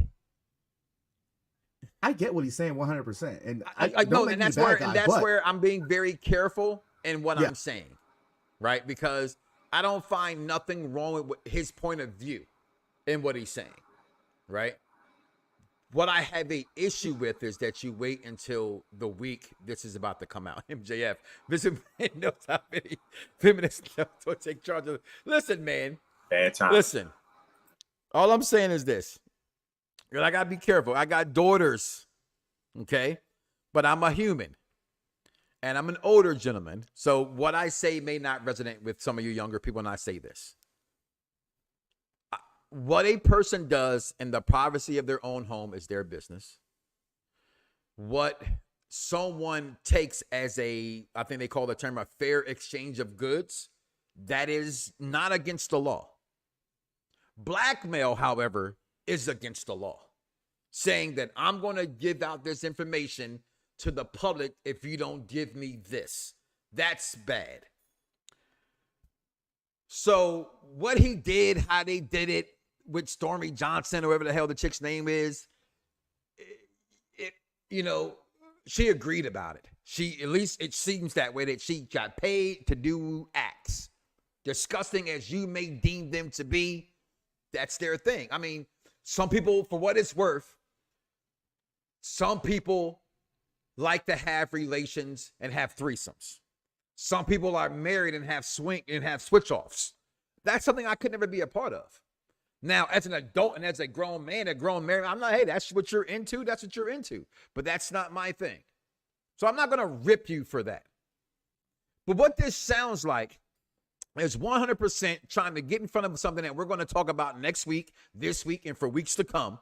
I get what he's saying 100%, and I know, and that's where I'm being very careful in what I'm saying, right? Because I don't find nothing wrong with his point of view in what he's saying, right? What I have a issue with is that you wait until the week this is about to come out. MJF, Mr. Man knows how many feminists don't take charge of it. Listen, man. Bad time. Listen. All I'm saying is this. And I got to be careful. I got daughters, okay? But I'm a human. And I'm an older gentleman. So what I say may not resonate with some of you younger people when I say this. What a person does in the privacy of their own home is their business. What someone takes as I think they call the term a fair exchange of goods, that is not against the law. Blackmail, however, is against the law. Saying that I'm going to give out this information to the public if you don't give me this. That's bad. So what he did, how they did it with Stormy Johnson, or whatever the hell the chick's name is, she agreed about it. At least it seems that way, that she got paid to do acts. Disgusting as you may deem them to be, that's their thing. I mean, some people, for what it's worth, some people like to have relations and have threesomes. Some people are married and have switch-offs. That's something I could never be a part of. Now, as an adult and as a grown man, I'm not, hey, that's what you're into. That's what you're into. But that's not my thing. So I'm not going to rip you for that. But what this sounds like is 100% trying to get in front of something that we're going to talk about next week, this week, and for weeks to come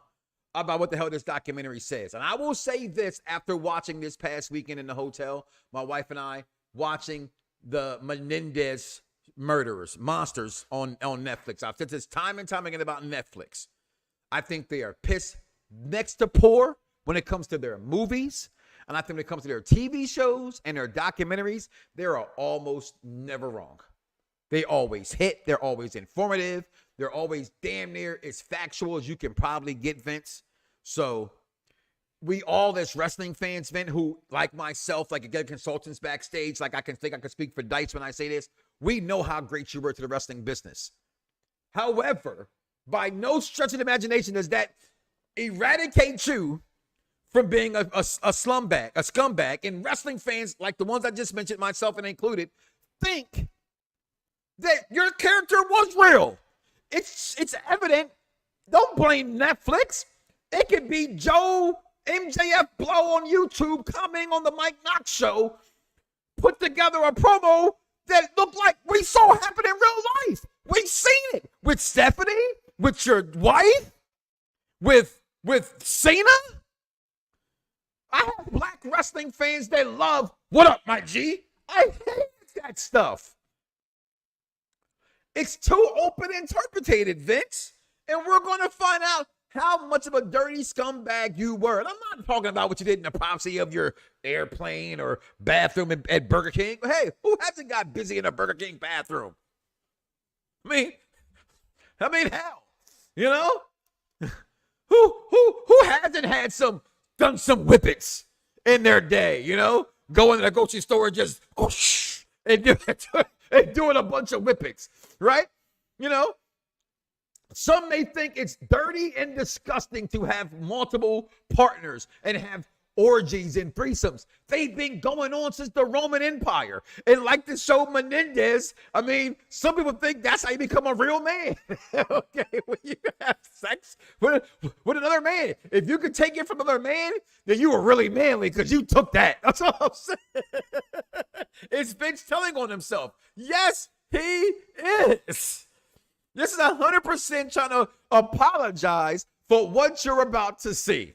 about what the hell this documentary says. And I will say this after watching this past weekend in the hotel, my wife and I watching the Menendez monsters on Netflix. I've said this time and time again about Netflix. I think they are pissed next to poor when it comes to their movies. And I think when it comes to their TV shows and their documentaries, they are almost never wrong. They always hit. They're always informative. They're always damn near as factual as you can probably get, Vince. So we all as wrestling fans, Vince, who like myself, like get consultants backstage, like I can speak for Dice when I say this, we know how great you were to the wrestling business. However, by no stretch of the imagination does that eradicate you from being a scumbag. And wrestling fans, like the ones I just mentioned, myself and included, think that your character was real. It's evident. Don't blame Netflix. It could be Joe MJF Blow on YouTube commenting on the Mike Knoxxx Show put together a promo that looked like we saw happen in real life. We've seen it with Stephanie, with your wife, with Cena. I have black wrestling fans that love, what up, my G? I hate that stuff. It's too open interpreted, Vince. And we're going to find out how much of a dirty scumbag you were. And I'm not talking about what you did in the privacy of your airplane or bathroom at Burger King. Hey, who hasn't got busy in a Burger King bathroom? I mean, hell, you know? Who hasn't had done some whippets in their day, you know? Going to the grocery store and just and doing a bunch of whippets, right? You know? Some may think it's dirty and disgusting to have multiple partners and have orgies and threesomes. They've been going on since the Roman Empire. And like the show Menendez, I mean, some people think that's how you become a real man. Okay, when you have sex with another man. If you could take it from another man, then you were really manly because you took that. That's all I'm saying. It's Vince telling on himself. Yes, he is. This is 100% trying to apologize for what you're about to see.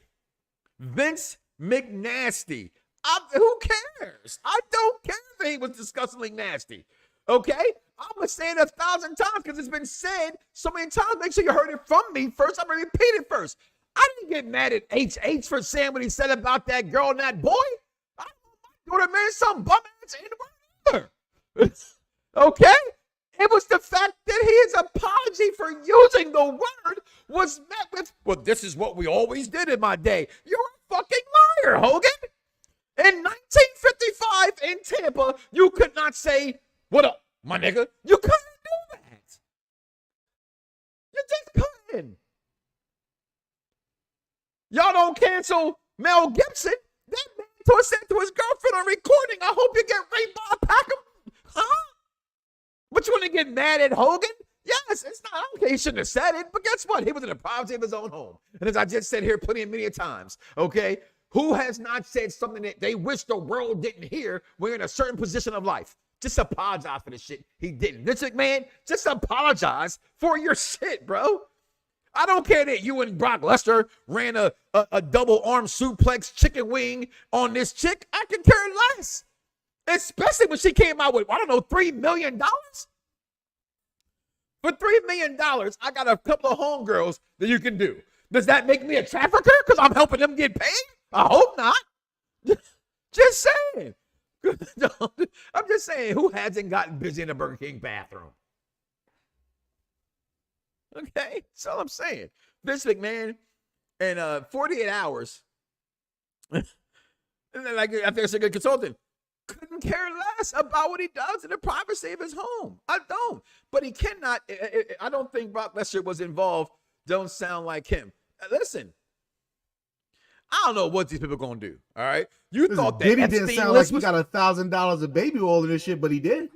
Vince McNasty. Who cares? I don't care if he was disgustingly nasty. Okay? I'm going to say it 1,000 times because it's been said so many times. Make sure you heard it from me first. I'm going to repeat it first. I didn't get mad at HH for saying what he said about that girl and that boy. I would have married some bum ass either. Okay? It was the fact that his apology for using the word was met with, well, this is what we always did in my day. You're a fucking liar, Hogan. In 1955 in Tampa, you could not say, what up, my nigga? You couldn't do that. You just couldn't. Y'all don't cancel Mel Gibson. That man said to his girlfriend on recording, I hope you get raped by a pack of, huh? But you want to get mad at Hogan? Yes, it's not okay. He shouldn't have said it. But guess what? He was in the privacy of his own home. And as I just said here many times, okay, who has not said something that they wish the world didn't hear when you're in a certain position of life? Just apologize for the shit he didn't. Vince McMahon, just apologize for your shit, bro. I don't care that you and Brock Lesnar ran a double arm suplex chicken wing on this chick. I can care less. Especially when she came out with, I don't know, $3 million? For $3 million, I got a couple of homegirls that you can do. Does that make me a trafficker because I'm helping them get paid? I hope not. Just saying. I'm just saying, who hasn't gotten busy in a Burger King bathroom? Okay, that's all I'm saying. Vince McMahon, in 48 hours, and then like after a good consultant, couldn't care less about what he does in the privacy of his home. I don't. But he cannot. I don't think Brock Lesnar was involved. Don't sound like him. Listen, I don't know what these people are going to do. All right. You thought that Diddy didn't sound like he got $1,000 of baby oil in this shit, but he did.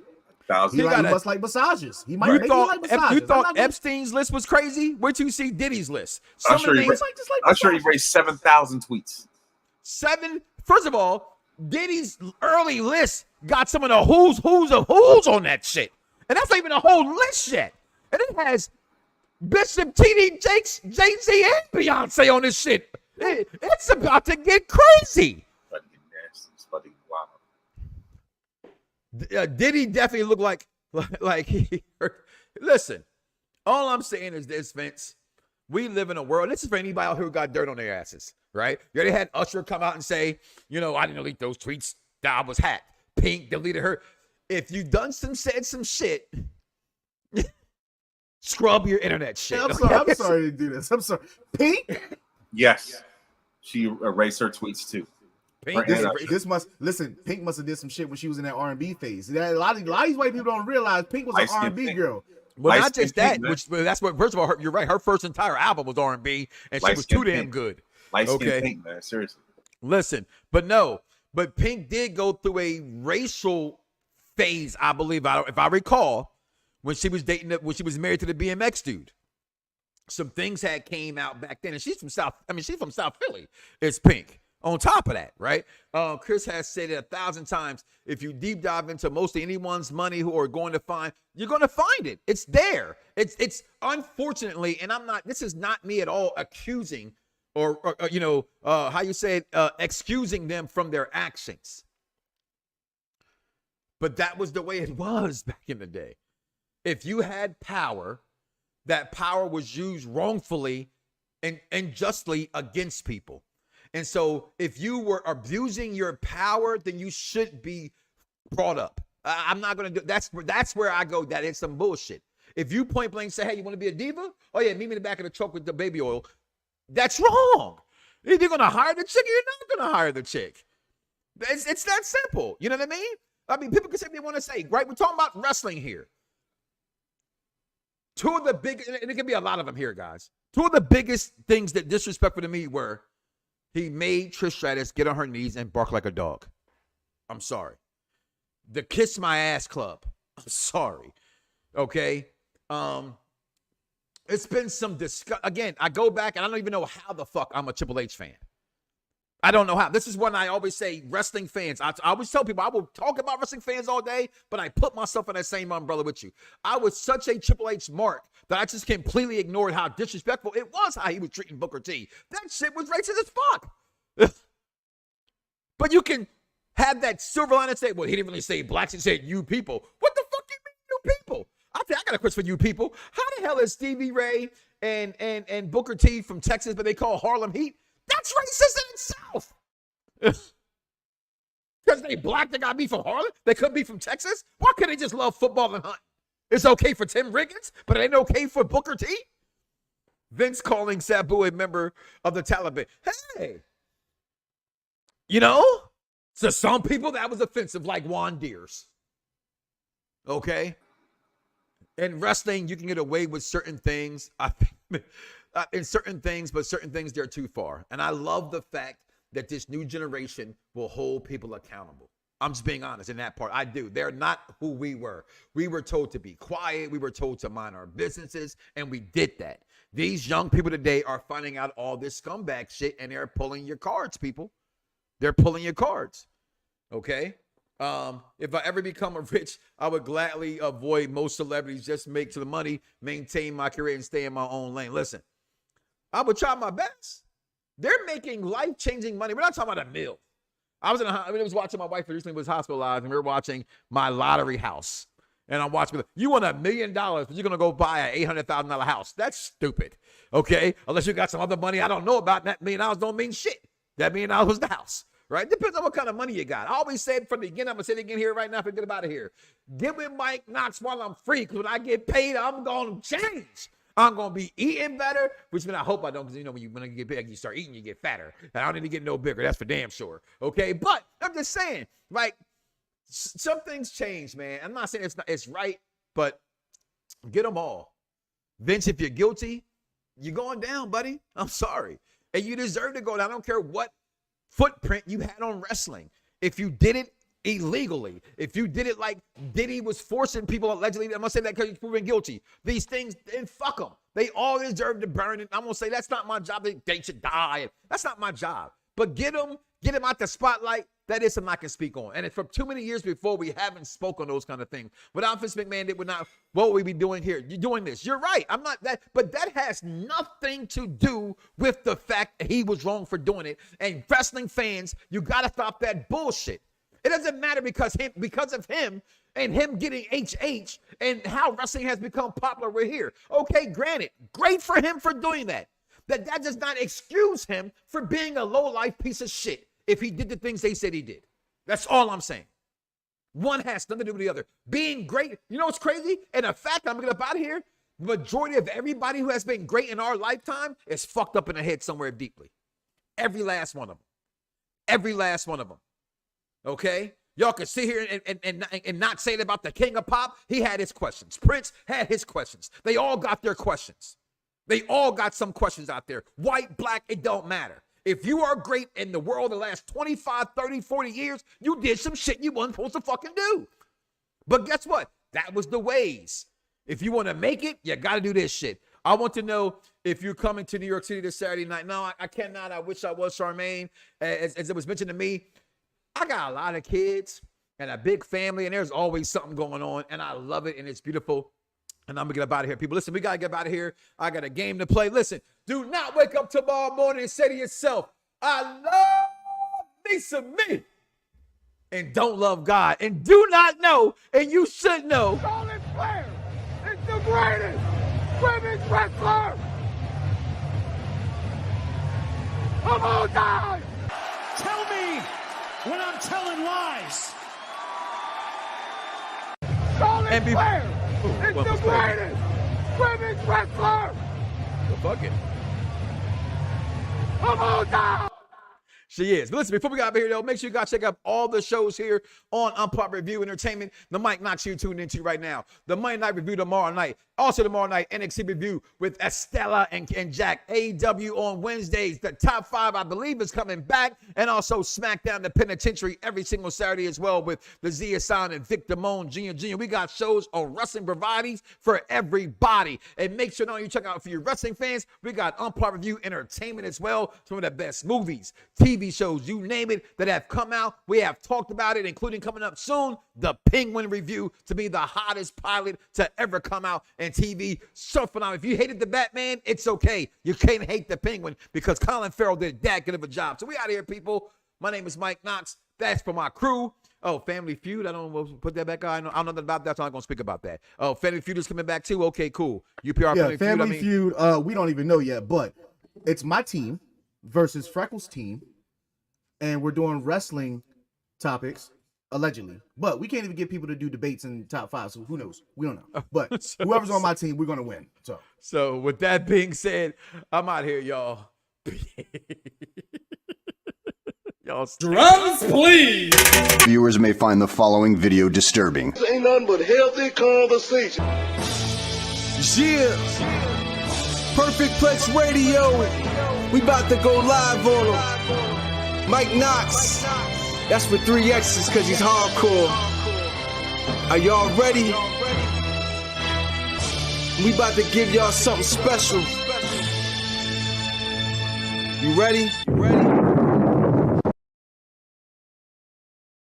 He must like massages. He might like massages. You thought Epstein's list was crazy? Wait till you see Diddy's list. I'm sure he raised 7,000 tweets. First of all, Diddy's early list got some of the who's of who's on that shit. And that's not even a whole list yet. And it has Bishop T.D. Jakes, Jay-Z, and Beyonce on this shit. It's about to get crazy. Diddy definitely looked like he hurt. Listen, all I'm saying is this, Vince. We live in a world. This is for anybody out here who got dirt on their asses, right? You already had Usher come out and say, you know, I didn't delete those tweets. That I was hacked. Pink deleted her. If you said some shit, scrub your internet shit. I'm sorry to do this. I'm sorry. Pink? Yes. She erased her tweets too. Pink, Pink must have did some shit when she was in that R&B phase. A lot of these white people don't realize Pink was an R&B girl. Well, not just that. That's what. First of all, you're right. Her first entire album was R&B, and she was too damn good. Okay, Pink, man, seriously. Listen, but Pink did go through a racial phase, I believe, if I recall, when she was married to the BMX dude. some things had came out back then, and she's from South Philly. It's Pink. On top of that, right? Chris has said it 1,000 times. If you deep dive into mostly anyone's money who are going to find, you're going to find it. It's there. It's unfortunately, and this is not me at all accusing or how you say it, excusing them from their actions. But that was the way it was back in the day. If you had power, that power was used wrongfully and justly against people. And so if you were abusing your power, then you should be brought up. I'm not going to do that's where I go. That is some bullshit. If you point blank say, hey, you want to be a diva? Oh, yeah, meet me in the back of the truck with the baby oil. That's wrong. If you're going to hire the chick, you're not going to hire the chick. It's that simple. You know what I mean? I mean, people can say what they want to say, right? We're talking about wrestling here. Two of the big, and it can be a lot of them here, guys. Two of the biggest things that disrespectful to me were he made Trish Stratus get on her knees and bark like a dog. I'm sorry. The Kiss My Ass Club. I'm sorry. Okay? It's been some again, I go back and I don't even know how the fuck I'm a Triple H fan. I don't know how. This is when I always say wrestling fans. I always tell people I will talk about wrestling fans all day, but I put myself in that same umbrella with you. I was such a Triple H mark that I just completely ignored how disrespectful it was how he was treating Booker T. That shit was racist as fuck. But you can have that silver line and say, well, he didn't really say blacks. He said you people. What the fuck do you mean you people? I got a question for you people. How the hell is Stevie Ray and Booker T from Texas, but they call Harlem Heat? That's racist in itself. Because they black, they gotta be from Harlem. They could be from Texas. Why couldn't they just love football and hunt? It's okay for Tim Riggins, but it ain't okay for Booker T. Vince calling Sabu a member of the Taliban. Hey, to some people that was offensive, like Juan Deers. Okay. In wrestling, you can get away with certain things. I think. In certain things, but certain things, they're too far. And I love the fact that this new generation will hold people accountable. I'm just being honest in that part. I do. They're not who we were. We were told to be quiet. We were told to mind our businesses, and we did that. These young people today are finding out all this scumbag shit, and they're pulling your cards, people. They're pulling your cards. Okay? If I ever become rich, I would gladly avoid most celebrities, just make the money, maintain my career, and stay in my own lane. Listen. I would try my best. They're making life-changing money. We're not talking about a meal. I was watching my wife recently was hospitalized, and we were watching My Lottery House. And I'm watching, you want $1 million, but you're going to go buy an $800,000 house. That's stupid, okay? Unless you got some other money I don't know about, that $1 million don't mean shit. That $1 million was the house, right? Depends on what kind of money you got. I always said from the beginning, I'm going to say it again here right now, forget about it here. Give me Mike Knoxxx while I'm free, because when I get paid, I'm going to change. I'm going to be eating better, which means I hope I don't, because, when you get big, you start eating, you get fatter. And I don't need to get no bigger. That's for damn sure. Okay? But I'm just saying, like, some things change, man. I'm not saying it's right, but get them all. Vince, if you're guilty, you're going down, buddy. I'm sorry. And you deserve to go down. I don't care what footprint you had on wrestling. If you did it illegally, if you did it like Diddy was forcing people allegedly, I'm gonna say that because he's proven guilty. These things, then fuck them. They all deserve to burn it. I'm gonna say that's not my job. They should die. That's not my job. But get them out the spotlight. That is something I can speak on. And it's for too many years before we haven't spoken on those kind of things. Without Vince McMahon, it would not. What would we be doing here? You're doing this. You're right. I'm not that. But that has nothing to do with the fact that he was wrong for doing it. And wrestling fans, you gotta stop that bullshit. It doesn't matter because of him and him getting HH and how wrestling has become popular. We're here. Okay, granted, great for him for doing that. That does not excuse him for being a low-life piece of shit if he did the things they said he did. That's all I'm saying. One has nothing to do with the other. Being great, you know what's crazy? And the fact I'm going to get up out of here, the majority of everybody who has been great in our lifetime is fucked up in the head somewhere deeply. Every last one of them. Every last one of them. Okay? Y'all can sit here and not say it about the king of pop. He had his questions. Prince had his questions. They all got their questions. They all got some questions out there. White, black, it don't matter. If you are great in the world the last 25, 30, 40 years, you did some shit you wasn't supposed to fucking do. But guess what? That was the ways. If you want to make it, you got to do this shit. I want to know if you're coming to New York City this Saturday night. No, I cannot. I wish I was, Charmaine. As it was mentioned to me, I got a lot of kids and a big family, and there's always something going on, and I love it, and it's beautiful. And I'm going to get up out of here. People, listen, we got to get out of here. I got a game to play. Listen, do not wake up tomorrow morning and say to yourself, I love me some me, and don't love God, and do not know, and you should know. Charlotte Flair is the greatest women's wrestler of all time. Tell me when I'm telling lies. Charlotte Flair is the greatest women's wrestler fuck it. of all time. She is. But listen, before we got out here, though, make sure you guys check out all the shows here on Unpopular Review Entertainment. The Mike Knoxxx Show you're tuned into right now. The Monday Night Review tomorrow night. Also tomorrow night, NXT Review with Estella and Jack. AEW on Wednesdays. The Top 5, I believe, is coming back. And also Smackdown, the Penitentiary, every single Saturday as well with the Zia Sound and Vic Damone Jr. We got shows on wrestling varieties for everybody. And make sure you check out for your wrestling fans. We got Unpopular Review Entertainment as well. Some of the best movies, TV shows, you name it, that have come out. We have talked about it, including coming up soon, the Penguin Review, to be the hottest pilot to ever come out in TV. So phenomenal. If you hated the Batman, it's okay. You can't hate the Penguin because Colin Farrell did that good of a job. So we out here, people. My name is Mike Knoxxx. That's for my crew. Oh, Family Feud. I don't know. Put that back on. I don't know nothing about that, so I'm not going to speak about that. Oh, Family Feud is coming back too. Okay, cool. UPR yeah, Family Feud. We don't even know yet, but it's my team versus Freckles' team. And we're doing wrestling topics, allegedly. But we can't even get people to do debates in top 5, so who knows? We don't know. But whoever's on my team, we're going to win. So with that being said, I'm out here, y'all. Y'all drums, please. Viewers may find the following video disturbing. This ain't nothing but healthy conversation. Yeah. Perfect Plex Radio. We about to go live on them. Mike Knoxxx. That's with 3 X's because he's hardcore. Are y'all ready? We about to give y'all something special. You ready? You ready?